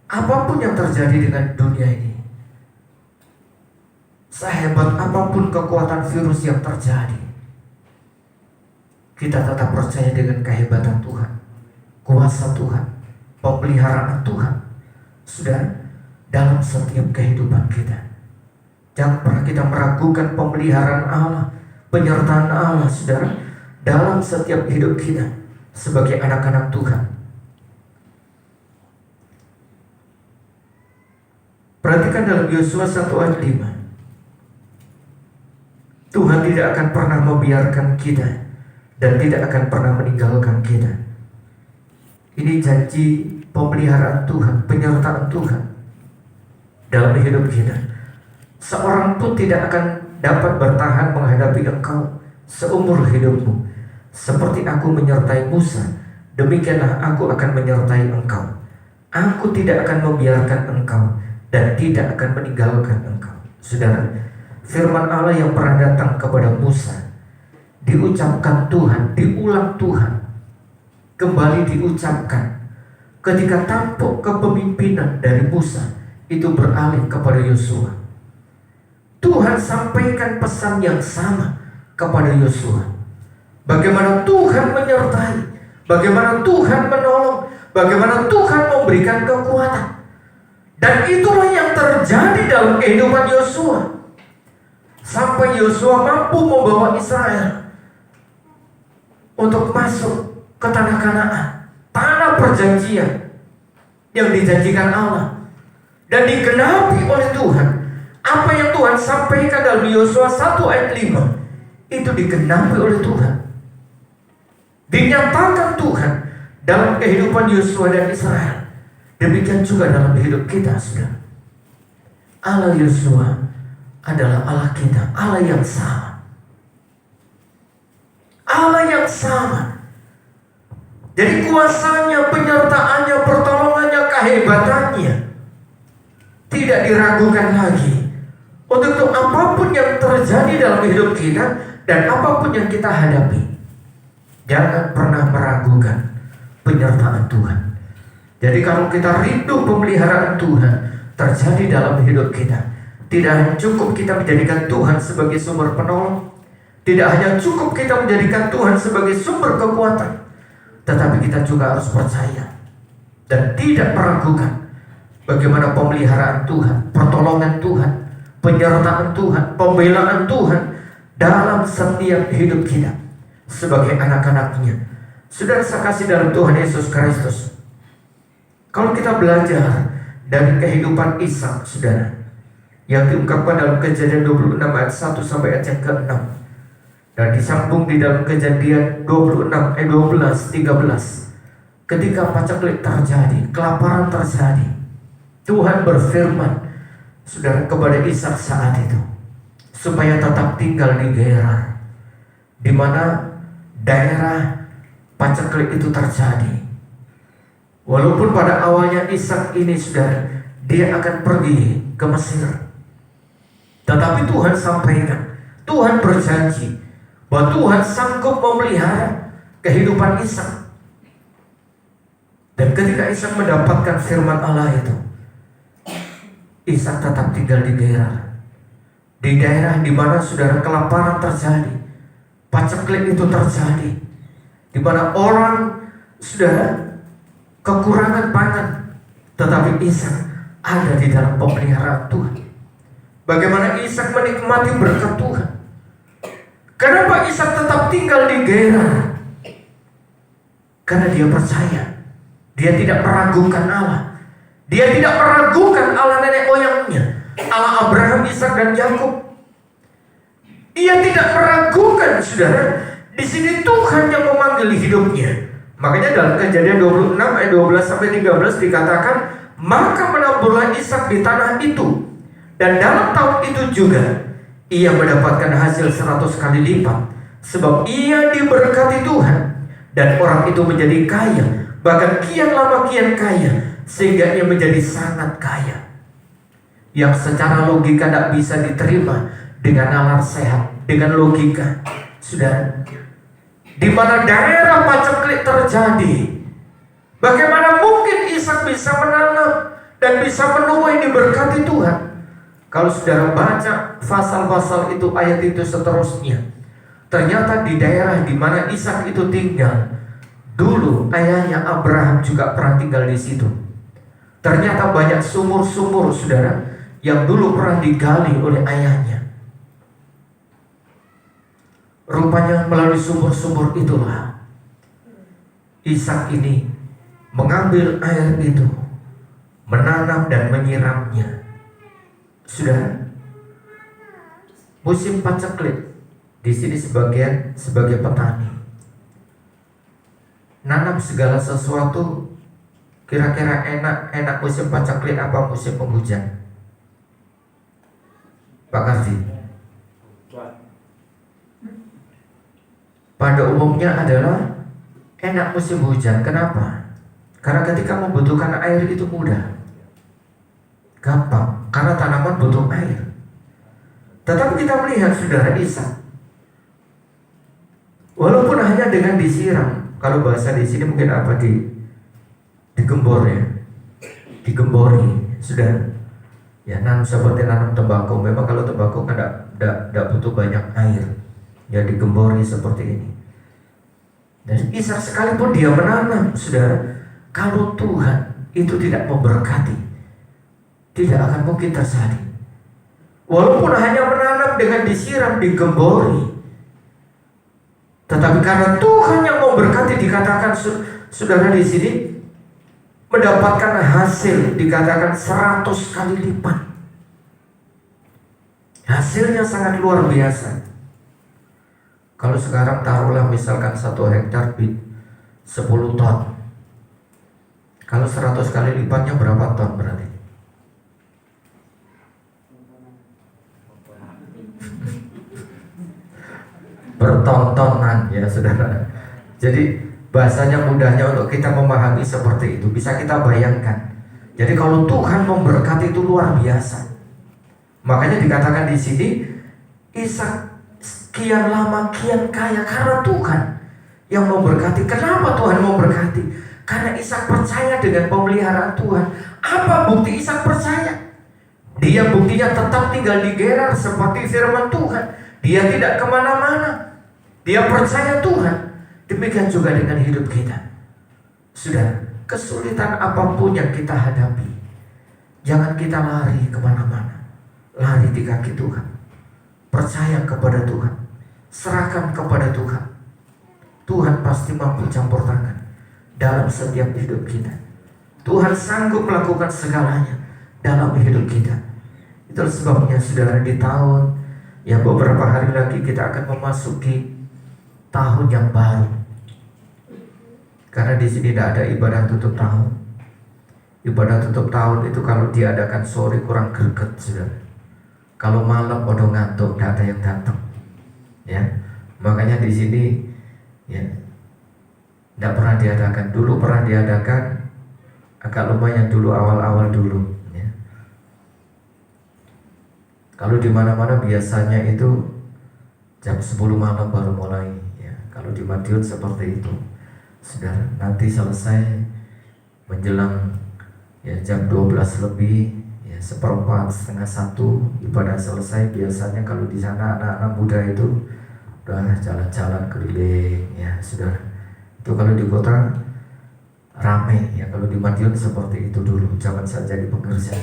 apapun yang terjadi dengan dunia ini, sehebat apapun kekuatan virus yang terjadi, kita tetap percaya dengan kehebatan Tuhan, kuasa Tuhan, pemeliharaan Tuhan, saudara, dalam setiap kehidupan kita. Jangan pernah kita meragukan pemeliharaan Allah, penyertaan Allah, saudara, dalam setiap hidup kita sebagai anak-anak Tuhan. Perhatikan dalam Yosua 1 ayat 5. Tuhan tidak akan pernah membiarkan kita dan tidak akan pernah meninggalkan kita. Ini janji pemeliharaan Tuhan, penyertaan Tuhan dalam hidup kita. Seorang pun tidak akan dapat bertahan menghadapi engkau seumur hidupmu. Seperti aku menyertai Musa, demikianlah aku akan menyertai engkau. Aku tidak akan membiarkan engkau dan tidak akan meninggalkan engkau. Saudara, firman Allah yang pernah datang kepada Musa, diucapkan Tuhan, diulang Tuhan, kembali diucapkan ketika tampuk kepemimpinan dari Musa itu beralih kepada Yosua. Tuhan sampaikan pesan yang sama kepada Yosua. Bagaimana Tuhan menyertai, bagaimana Tuhan menolong, bagaimana Tuhan memberikan kekuatan. Dan itulah yang terjadi dalam kehidupan Yosua. Sampai Yosua mampu membawa Israel untuk masuk ke tanah Kanaan, tanah perjanjian yang dijanjikan Allah, dan digenapi oleh Tuhan. Apa yang Tuhan sampaikan dalam Yosua 1 ayat 5 itu digenapi oleh Tuhan, dinyatakan Tuhan dalam kehidupan Yosua dan Israel. Demikian juga dalam hidup kita, saudara. Allah Yosua adalah Allah kita, Allah yang sama. Allah yang sama. Jadi kuasanya, penyertaannya, pertolongannya, kehebatannya tidak diragukan lagi. Untuk itu apapun yang terjadi dalam hidup kita dan apapun yang kita hadapi, jangan pernah meragukan penyertaan Tuhan. Jadi kalau kita rindu pemeliharaan Tuhan terjadi dalam hidup kita, tidak hanya cukup kita menjadikan Tuhan sebagai sumber penolong, tidak hanya cukup kita menjadikan Tuhan sebagai sumber kekuatan, tetapi kita juga harus percaya dan tidak meragukan bagaimana pemeliharaan Tuhan, pertolongan Tuhan, penyertaan Tuhan, pembelaan Tuhan dalam setiap hidup kita sebagai anak-anaknya. Saudara saya kasih dalam Tuhan Yesus Kristus, kalau kita belajar dari kehidupan Ishak, saudara, yang diungkapkan dalam Kejadian 26 ayat 1 sampai ayat yang ke-6, Dan disambung di dalam Kejadian 26 12 13. Ketika paceklik terjadi, kelaparan terjadi, Tuhan berfirman, saudara, kepada Ishak saat itu, supaya tetap tinggal di Gerar, di mana daerah paceklik itu terjadi. Walaupun pada awalnya Ishak ini, saudara, dia akan pergi ke Mesir, tetapi Tuhan sampaikan, Tuhan berjanji bahwa Tuhan sanggup memelihara kehidupan Ishak. Dan ketika Ishak mendapatkan firman Allah itu, Ishak tetap tinggal di Gerar, di daerah di mana, saudara, kelaparan terjadi, paceklik itu terjadi, di mana orang, saudara, kekurangan pangan, tetapi Ishak ada di dalam pemeliharaan Tuhan. Bagaimana Ishak menikmati berkat Tuhan? Kenapa Ishak tetap tinggal di Gerar? Karena dia percaya, dia tidak meragukan Allah. Dia tidak meragukan Allah nenek moyangnya, Allah Abraham, Ishak dan Yakub. Ia tidak meragukan, saudara. Di sini Tuhan yang memanggil hidupnya. Makanya dalam Kejadian 26 ayat 12 sampai 13 dikatakan, maka menaburlah Ishak di tanah itu, dan dalam tahun itu juga ia mendapatkan hasil 100 kali lipat, sebab ia diberkati Tuhan, dan orang itu menjadi kaya, bahkan kian lama kian kaya, sehingga ia menjadi sangat kaya. Yang secara logika tidak bisa diterima dengan nalar sehat, dengan logika, saudara. Di mana daerah paceklik terjadi, bagaimana mungkin Ishak bisa menanam dan bisa menuai diberkati Tuhan? Kalau saudara baca pasal-pasal itu, ayat itu seterusnya, ternyata di daerah di mana Ishak itu tinggal, dulu ayahnya Abraham juga pernah tinggal di situ. Ternyata banyak sumur-sumur, saudara, yang dulu pernah digali oleh ayahnya. Rupanya melalui sumur-sumur itulah Ishak ini mengambil air itu, menanam dan menyiramnya. Sudah musim paceklik di sini sebagai petani, nanam segala sesuatu. Kira-kira enak musim paceklik apa musim penghujan? Pak Kardi? Pada umumnya adalah enak musim hujan. Kenapa? Karena ketika membutuhkan air itu mudah, gampang, karena tanaman butuh air. Tetapi kita melihat, saudara, Ishak, walaupun hanya dengan disiram, kalau bahasa di sini mungkin apa, digembor ya, digembori, sudah ya, nanam seperti nanam tembakau. Memang kalau tembakau kan tidak butuh banyak air, ya digembori seperti ini. Dan Ishak sekalipun dia menanam, saudara, kalau Tuhan itu tidak memberkati, tidak akan mungkin terjadi. Walaupun hanya menanam dengan disiram, digembori, tetapi karena Tuhan yang memberkati, dikatakan, saudara, di sini mendapatkan hasil, dikatakan 100 kali lipat. Hasilnya sangat luar biasa. Kalau sekarang taruhlah misalkan 1 hektar 10 ton. Kalau 100 kali lipatnya berapa ton berarti? Berton-tonan ya, saudara. Jadi bahasanya mudahnya untuk kita memahami seperti itu, bisa kita bayangkan. Jadi kalau Tuhan memberkati itu luar biasa. Makanya dikatakan di sini Ishak kian lama kian kaya karena Tuhan yang memberkati. Kenapa Tuhan memberkati? Karena Ishak percaya dengan pemeliharaan Tuhan. Apa bukti Ishak percaya? Dia buktinya tetap tinggal di Gerar seperti firman Tuhan. Dia tidak kemana-mana. Dia percaya Tuhan. Demikian juga dengan hidup kita. Sudah, kesulitan apapun yang kita hadapi, jangan kita lari kemana-mana. Lari di kaki Tuhan. Percaya kepada Tuhan, serahkan kepada Tuhan. Tuhan pasti mampu campur tangan dalam setiap hidup kita. Tuhan sanggup melakukan segalanya dalam hidup kita. Itu sebabnya, saudara, di tahun Ya, beberapa hari lagi kita akan memasuki tahun yang baru. Karena di sini tidak ada ibadah tutup tahun. Ibadah tutup tahun itu kalau diadakan sore kurang greget, saudara. Kalau malam udah ngantuk, tidak ada yang datang. Ya, makanya di sini ya tidak pernah diadakan. Dulu pernah diadakan, agak lumayan dulu awal-awal dulu. Ya. Kalau di mana-mana biasanya itu jam 10 malam baru mulai. Ya, kalau di Madiun seperti itu. Sudah nanti selesai menjelang ya jam 12 lebih, ya seperempat, setengah satu ibadah selesai. Biasanya kalau di sana anak-anak muda itu udah jalan-jalan keliling, ya sudah. Itu kalau di kota rame, ya kalau di Madiun seperti itu dulu zaman saya jadi pekerja.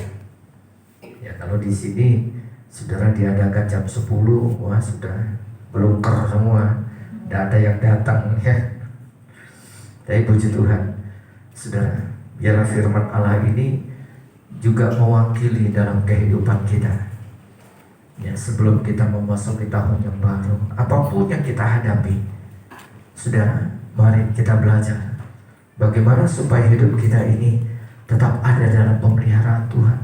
Ya kalau di sini saudara diadakan jam 10, wah sudah belungker semua, tidak ada yang datang ya. Tapi puji Tuhan, saudara, biarlah firman Allah ini juga mewakili dalam kehidupan kita. Ya, sebelum kita memasuki tahun yang baru, apapun yang kita hadapi, saudara, mari kita belajar bagaimana supaya hidup kita ini tetap ada dalam pemeliharaan Tuhan.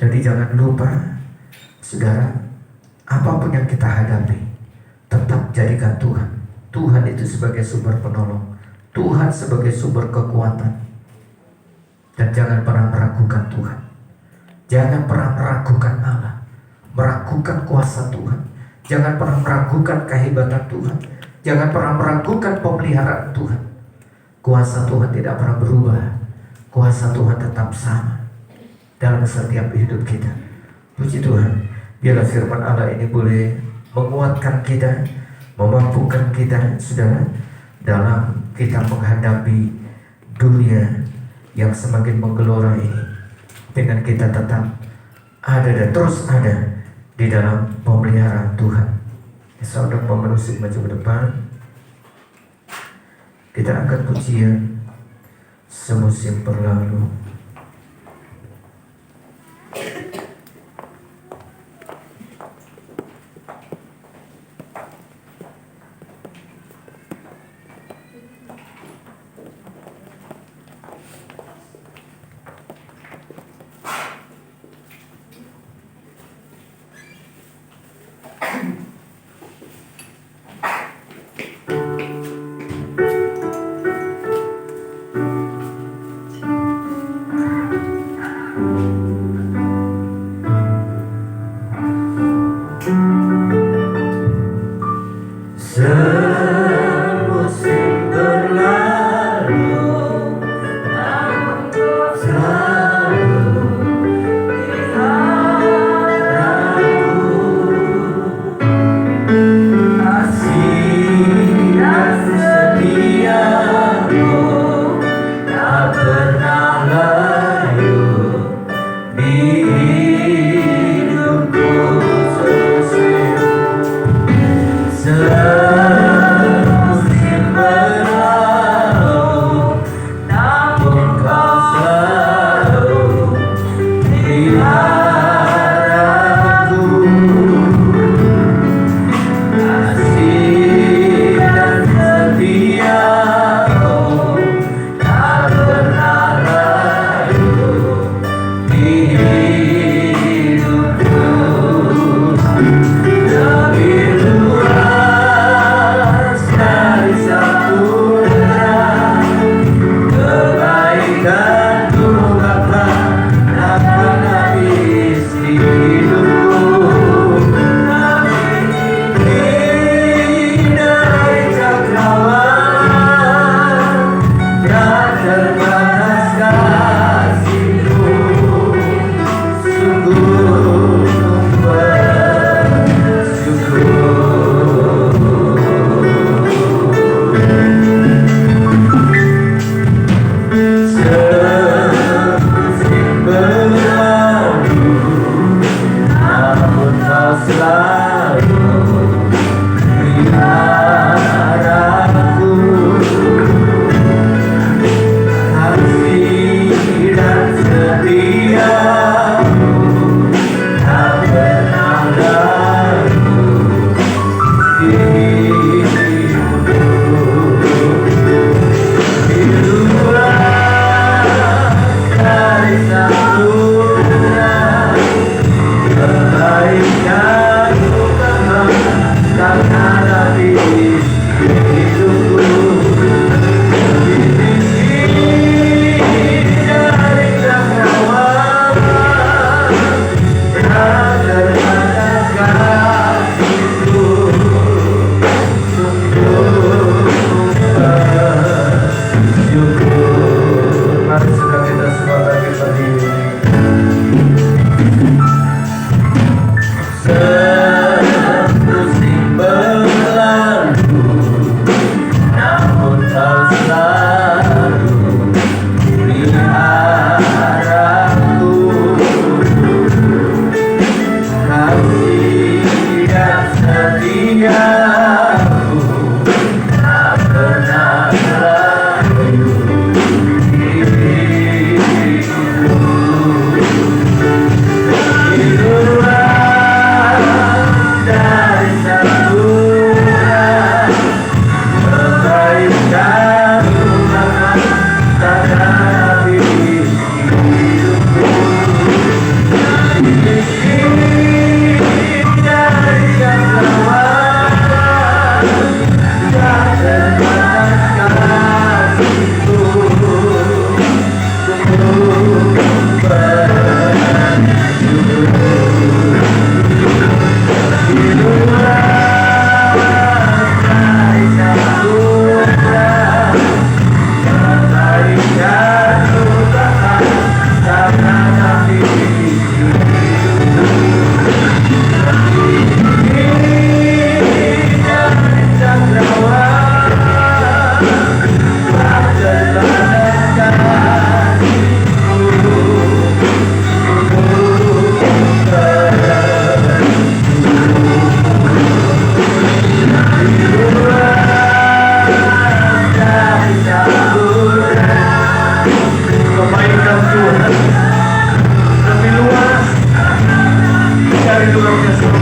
Jadi jangan lupa, saudara, apapun yang kita hadapi, tetap jadikan Tuhan. Tuhan itu sebagai sumber penolong, Tuhan sebagai sumber kekuatan. Dan jangan pernah meragukan Tuhan. Jangan pernah meragukan Allah, meragukan kuasa Tuhan. Jangan pernah meragukan kehebatan Tuhan. Jangan pernah meragukan pemeliharaan Tuhan. Kuasa Tuhan tidak pernah berubah. Kuasa Tuhan tetap sama dalam setiap hidup kita. Puji Tuhan, biarlah firman Allah ini boleh menguatkan kita, memampukan kita, saudara, dalam kita menghadapi dunia yang semakin menggelora ini, dengan kita tetap ada dan terus ada di dalam pemeliharaan Tuhan. Saudara menuju maju ke depan, kita akan pujian semusim berlalu.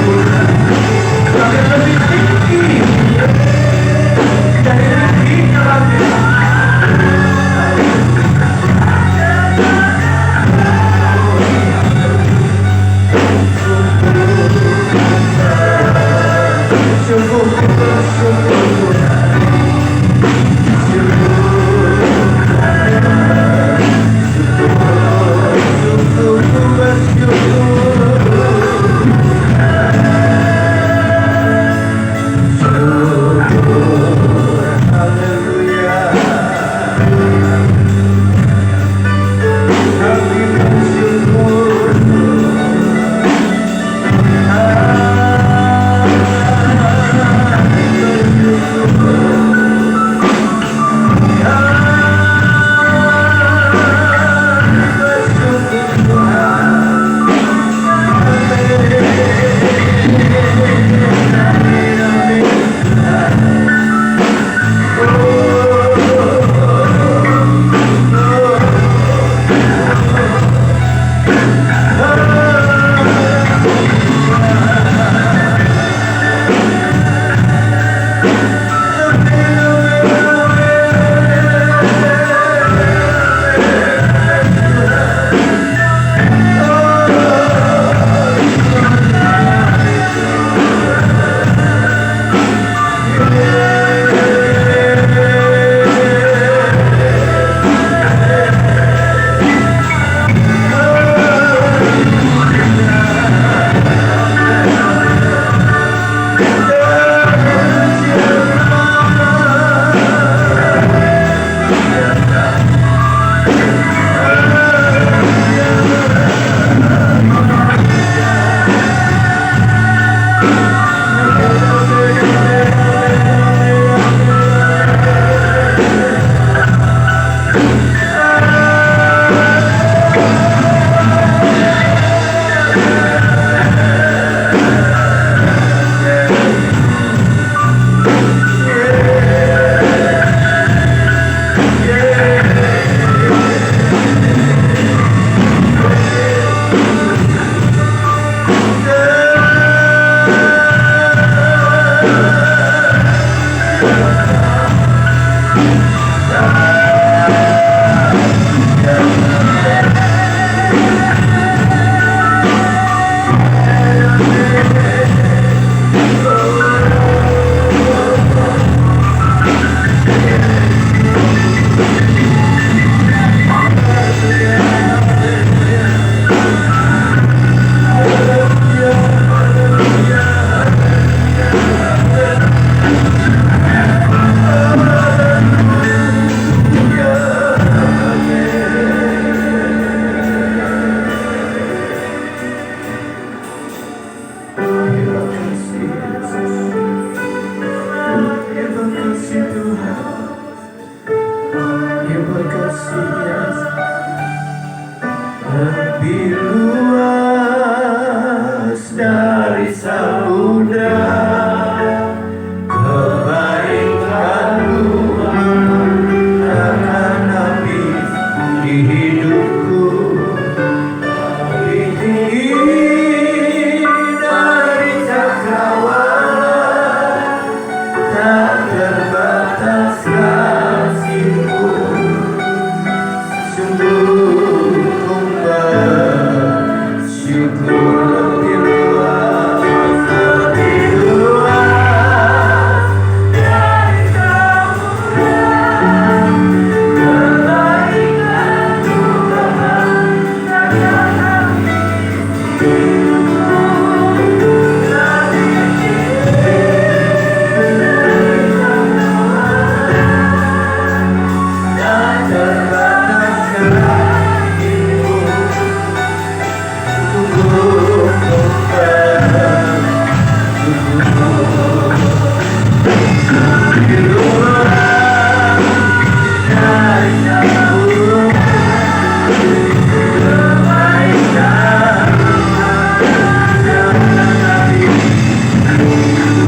Bahkan lebih tinggi dari tingginya langit. Lebih luas dari samudra, kebaikan-Mu takkan habis di hidupku. Lebih tinggi dari cakrawala, tak terbatas kasih-Mu. Sungguh bersyukur lebih luas dari samudra, kebaikan Tuhan takkan habis di hidupku.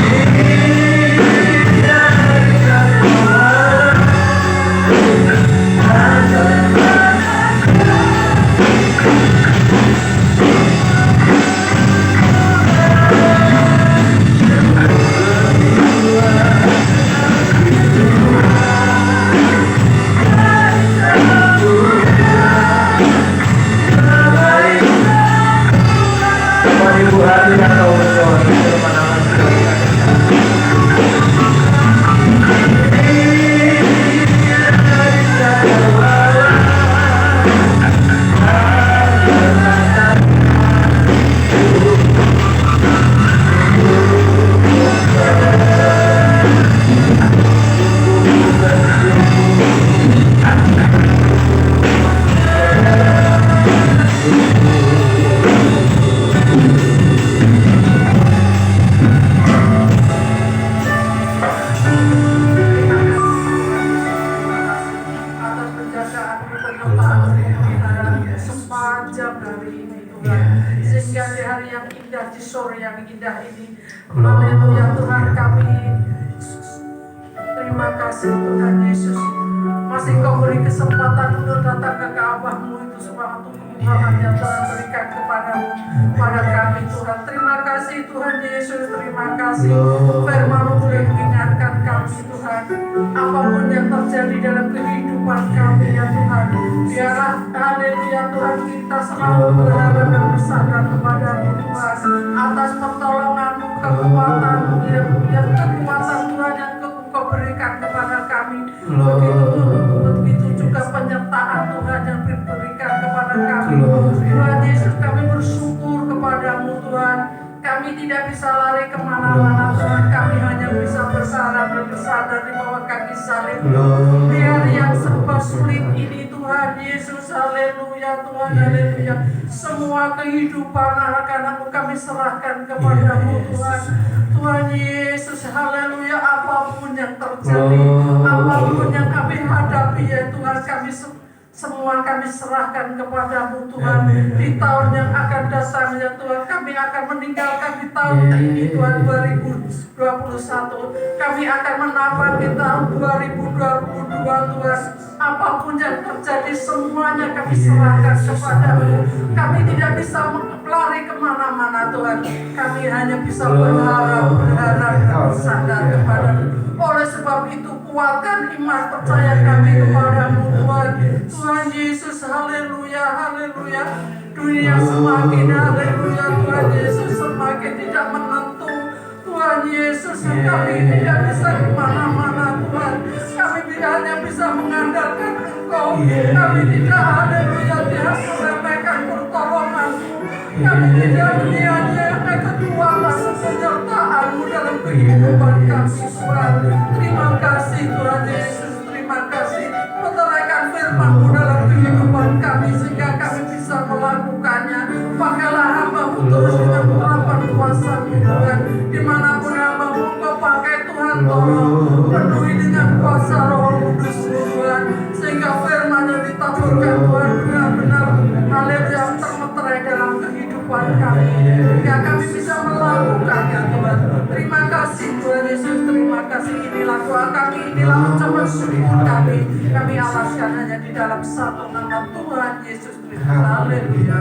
Lebih tinggi dari cakrawala, tak terbatas kasih-Mu. sehingga di hari yang indah, di sore yang indah ini. Haleluya Tuhan, kami terima kasih Tuhan Yesus. Masih Kau beri kesempatan untuk datang ke Ka'bah-Mu itu suatu Tuhan yang Tuhan berikan kepadamu, pada kami Tuhan. Terima kasih Tuhan Yesus, terima kasih. Firman-Mu boleh mengingatkan kami Tuhan. Apapun yang terjadi dalam kehidupan kami ya Tuhan, biarlah haleluya Tuhan kita selalu berharap dan bersandar kepadamu Tuhan. Atas pertolongan-Mu, kekuatan-Mu, yang kekuatan Tuhan yang Kau berikan kepada kami. Begitu juga penyertaan Tuhan yang diberikan kepada kami. Tuhan Yesus, kami bersyukur kepadamu Tuhan. Kami tidak bisa lari kemana-mana Tuhan. Kami hanya bisa bersandar dan bersandar di bawah kaki salib. Di hari yang serba sulit ini Tuhan Yesus, haleluya Tuhan, haleluya. Semua kehidupan anak-anak-Mu kami serahkan kepadamu Tuhan. Tuhan Yesus, haleluya. Apapun yang terjadi, apapun yang kami hadapi ya Tuhan, semua kami serahkan kepadamu Tuhan. Di tahun yang akan datang ya Tuhan, kami akan meninggalkan di tahun ini Tuhan 2021. Kami akan menambah di tahun 2022 Tuhan. Apapun yang terjadi semuanya kami serahkan kepadamu. Kami tidak bisa lari kemana-mana Tuhan. Kami hanya bisa berharap dan bersandar kepadamu. Oleh sebab itu kuatkan iman percaya kami kepadamu Tuhan. Tuhan Yesus, haleluya, haleluya. Dunia semakin haleluya Tuhan Yesus, semakin tidak menentu Tuhan Yesus. Kami tidak bisa kemana-mana Tuhan. Kami hanya bisa mengandalkan Engkau. Kami tidak haleluya tidak meremehkan pertolongan-Mu. Kami tidak menyia-nyiakan kekuatan penyertaan-Mu dalam kehidupan kami Tuhan. Terima kasih Tuhan Yesus, terima kasih. Meteraikan firman-Mu dalam kehidupan kami sehingga kami bisa melakukannya. Pakailah hamba-Mu terus dengan urapan kuasa-Mu Tuhan. Dimanapun hamba-Mu Engkau pakai Tuhan, tolong penuhi dengan kuasa Roh Kudus Tuhan, sehingga firman yang ditaburkan Tuhan benar-benar haleluya termeterai dalam kehidupan kami, sehingga kami bisa melakukannya Tuhan. Terima kasih Tuhan Yesus, terima kasih. Inilah doa kami, inilah ucapan syukur kami. Kami alaskan hanya di dalam satu nama Tuhan Yesus Kristus. Haleluya.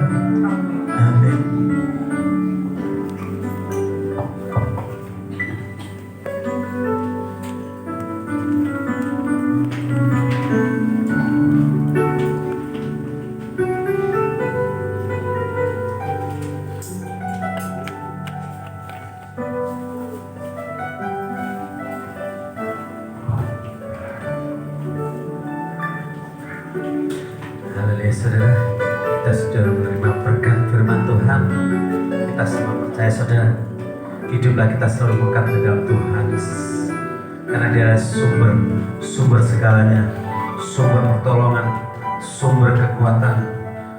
Amin. Haleluya saudara, kita sudah menerima berkat firman Tuhan. Kita semua percaya saudara, hiduplah kita selalu mengangkat di dalam Tuhan, karena Dia adalah sumber segalanya, sumber pertolongan, sumber kekuatan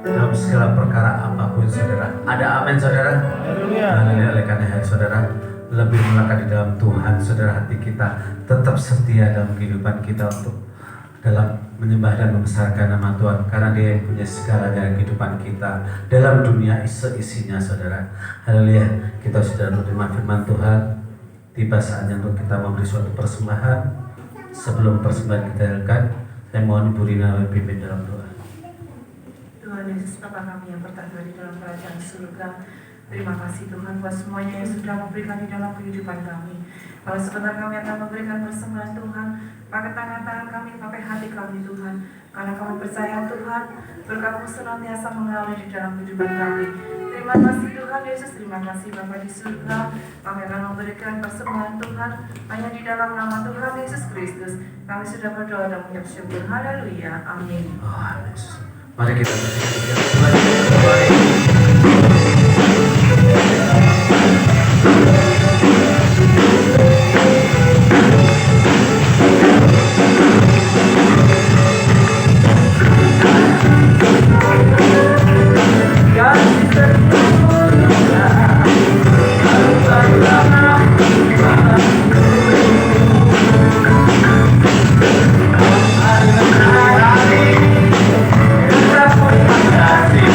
dalam segala perkara apapun saudara. Ada amin saudara? Haleluya. Oleh karena itu saudara, lebih melekat di dalam Tuhan saudara, hati kita tetap setia dalam kehidupan kita untuk dalam menyembah dan membesarkan nama Tuhan, karena Dia yang punya segalanya dalam kehidupan kita, dalam dunia isinya saudara. Haleluya. Kita sudah menerima firman Tuhan. Tiba saatnya untuk kita memberi suatu persembahan. Sebelum persembahan kita lakukan, saya mohon Ibu Rina pimpin dalam doa. Tuhan Yesus, Bapa kami yang bertahta di dalam kerajaan surga, terima kasih Tuhan buat semuanya yang sudah memberikan di dalam kehidupan kami. Kalau sebentar kami akan memberikan persembahan Tuhan, pakai tangan-tangan kami, pakai hati kami Tuhan, karena kami percaya Tuhan, berkat-Mu senantiasa mengalir di dalam kehidupan kami. Terima kasih Tuhan Yesus, terima kasih Bapa di surga. Kami akan memberikan persembahan Tuhan hanya di dalam nama Tuhan Yesus Kristus. Kami sudah berdoa dan mengucap syukur. Haleluya, amin. Mari kita bersyukur. Kasih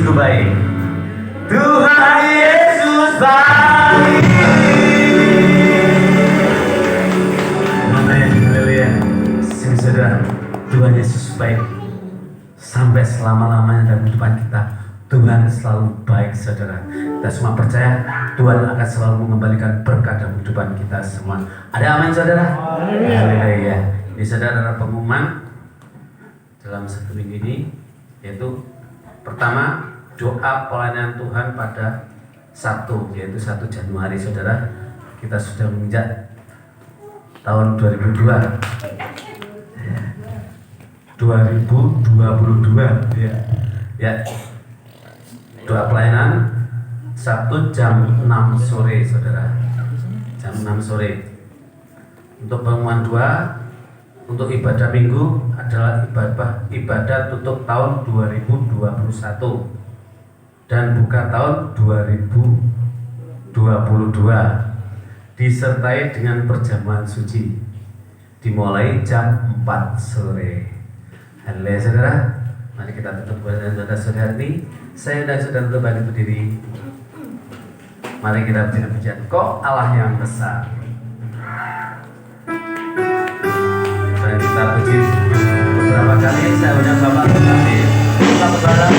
sungguh baik. Tuhan Yesus baik. Amin, haleluya. Saudara, Tuhan Yesus baik sampai selama-lamanya dalam kehidupan kita. Tuhan selalu baik, saudara. Kita semua percaya Tuhan akan selalu mengembalikan berkat dalam kehidupan kita semua. Ada amin, saudara? Haleluya. Ini saudara ada pengumuman dalam satu minggu ini, yaitu pertama doa pelayanan Tuhan pada Sabtu, yaitu 1 Januari, saudara. Kita sudah menginjak tahun 2022 ya. Doa pelayanan Sabtu jam 6 sore, saudara. Jam 6 sore. Untuk pengumuman doa untuk ibadah minggu adalah ibadah tutup tahun 2021 dan buka tahun 2022, disertai dengan perjamuan suci dimulai jam 4 sore. Haleluya, saudara. Mari kita tutup dengan saudara-saudari. Saya dan saudara untuk bangkit berdiri. Mari kita pujian pujian Kau Allah yang besar. Dan kita puji beberapa kali. Saya undang Bapak kami satu barang.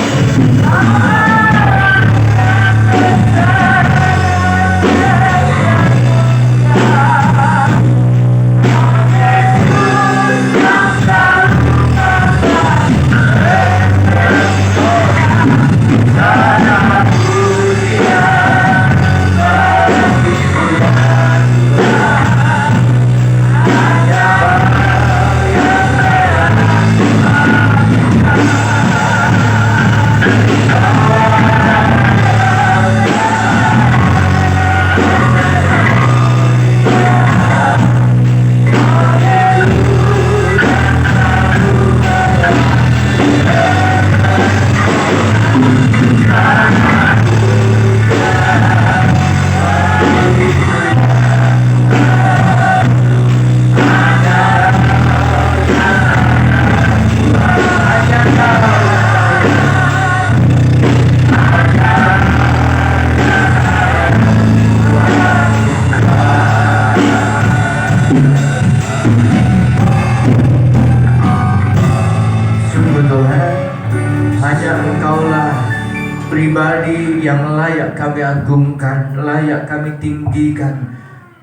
Pribadi yang layak kami agungkan, layak kami tinggikan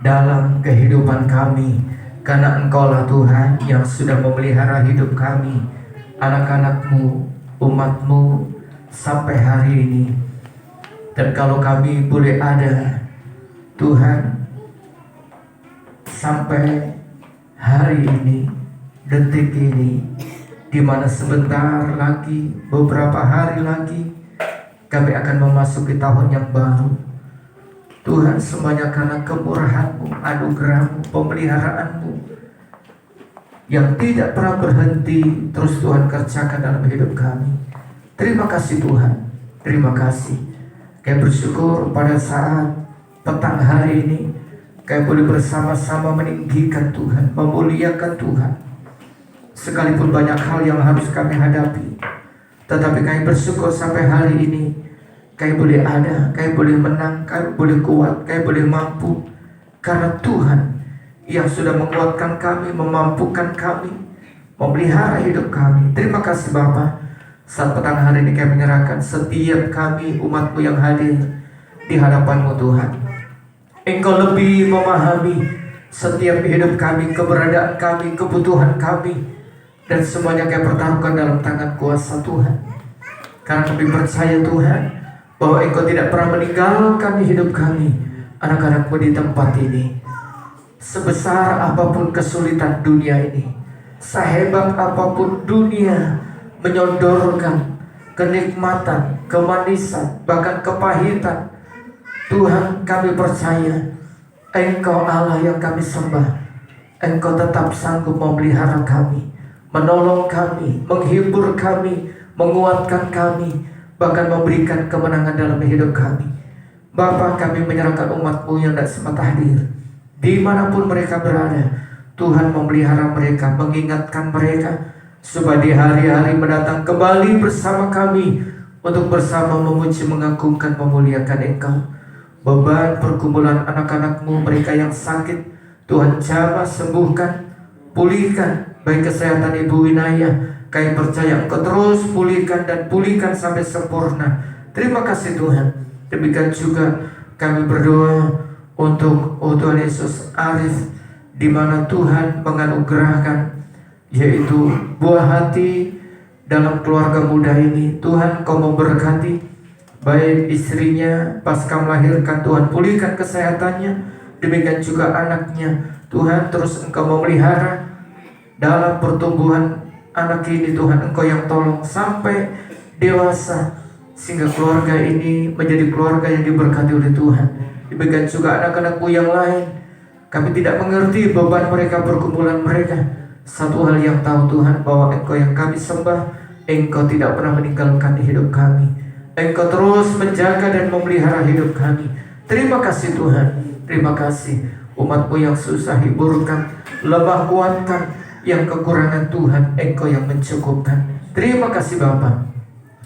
dalam kehidupan kami, karena Engkaulah Tuhan yang sudah memelihara hidup kami, anak-anak-Mu, umat-Mu sampai hari ini. Dan kalau kami boleh ada, Tuhan, sampai hari ini, detik ini, di mana sebentar lagi, beberapa hari lagi kami akan memasuki tahun yang baru. Tuhan, semuanya karena kemurahan-Mu, anugerah-Mu, pemeliharaanmu yang tidak pernah berhenti, terus Tuhan kerjakan dalam hidup kami. Terima kasih Tuhan, terima kasih. Kami bersyukur pada saat petang hari ini kami boleh bersama-sama meninggikan Tuhan, memuliakan Tuhan. Sekalipun banyak hal yang harus kami hadapi, tetapi kami bersyukur sampai hari ini kami boleh ada, kami boleh menang, kami boleh kuat, kami boleh mampu, karena Tuhan yang sudah menguatkan kami, memampukan kami, memelihara hidup kami. Terima kasih Bapa. Saat petang hari ini kami menyerahkan setiap kami, umat-Mu yang hadir di hadapan-Mu Tuhan. Engkau lebih memahami setiap hidup kami, keberadaan kami, kebutuhan kami, dan semuanya kami pertaruhkan dalam tangan kuasa Tuhan. Karena kami percaya Tuhan bahwa Engkau tidak pernah meninggalkan hidup kami, anak-anak-Mu di tempat ini. Sebesar apapun kesulitan dunia ini, sehebat apapun dunia menyodorkan kenikmatan, kemanisan, bahkan kepahitan, Tuhan, kami percaya Engkau Allah yang kami sembah. Engkau tetap sanggup memelihara kami, menolong kami, menghibur kami, menguatkan kami, bahkan memberikan kemenangan dalam hidup kami. Bapa, kami menyerahkan umat-Mu yang tidak sempat hadir, dimanapun mereka berada. Tuhan memelihara mereka, mengingatkan mereka, supaya di hari-hari mendatang kembali bersama kami untuk bersama memuji, mengagungkan, memuliakan Engkau. Beban pergumulan anak-anak-Mu, mereka yang sakit, Tuhan jamah, sembuhkan, pulihkan, baik kesehatan Ibu Winaya. Kami percaya Engkau terus pulihkan dan pulihkan sampai sempurna. Terima kasih Tuhan. Demikian juga kami berdoa untuk Tuhan Yesus Arif, di mana Tuhan menganugerahkan yaitu buah hati dalam keluarga muda ini. Tuhan Kau memberkati baik istrinya pasca melahirkan, Tuhan pulihkan kesehatannya. Demikian juga anaknya, Tuhan terus Engkau memelihara dalam pertumbuhan anak ini. Tuhan Engkau yang tolong sampai dewasa, sehingga keluarga ini menjadi keluarga yang diberkati oleh Tuhan. Demikian juga anak-anakmu yang lain. Kami tidak mengerti beban mereka, pergumulan mereka. Satu hal yang tahu Tuhan, bahwa Engkau yang kami sembah, Engkau tidak pernah meninggalkan hidup kami. Engkau terus menjaga dan memelihara hidup kami. Terima kasih Tuhan. Terima kasih. Umat-Mu yang susah hiburkan, lemah kuatkan, yang kekurangan Tuhan Engkau yang mencukupkan. Terima kasih Bapa.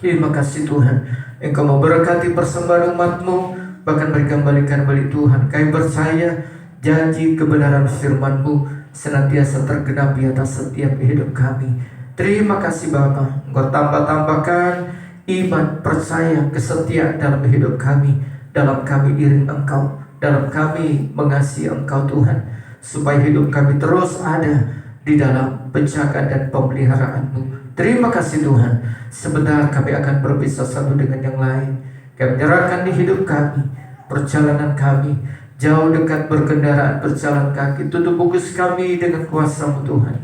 Terima kasih Tuhan. Engkau memberkati persembahan umat-Mu, bahkan mereka kembalikan balik Tuhan. Kami percaya janji kebenaran firman-Mu senantiasa tergenap di atas setiap hidup kami. Terima kasih Bapa. Engkau tambah-tambahkan iman, percaya, kesetiaan dalam hidup kami, dalam kami iring Engkau, dalam kami mengasihi Engkau Tuhan, supaya hidup kami terus ada di dalam penjagaan dan pemeliharaan-Mu. Terima kasih Tuhan. Sebentar kami akan berpisah satu dengan yang lain. Kami menyerahkan di hidup kami, perjalanan kami, jauh dekat berkendaraan, berjalan kaki. Tutup bungkus kami dengan kuasa-Mu Tuhan,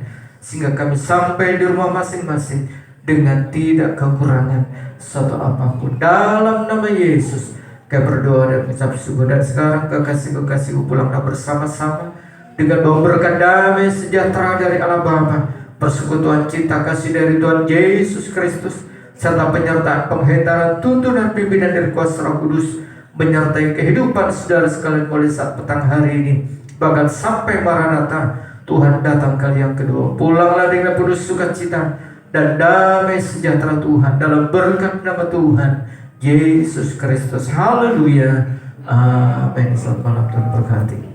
sehingga kami sampai di rumah masing-masing dengan tidak kekurangan satu apapun. Dalam nama Yesus kami berdoa dan mengucap syukur. Dan sekarang kekasih-kekasihku pulanglah bersama-sama dengan bawa berkat damai sejahtera dari Allah Bapa, persekutuan cinta kasih dari Tuhan Yesus Kristus, serta penyertaan penghentaran tuntunan pimpinan dari kuasa Roh Kudus menyertai kehidupan saudara sekalian mulai saat petang hari ini, bahkan sampai Maranatha Tuhan datang kali yang kedua. Pulanglah dengan penuh sukacita dan damai sejahtera Tuhan dalam berkat nama Tuhan Yesus Kristus. Haleluya. Amin. Selamat malam, Tuhan berkati.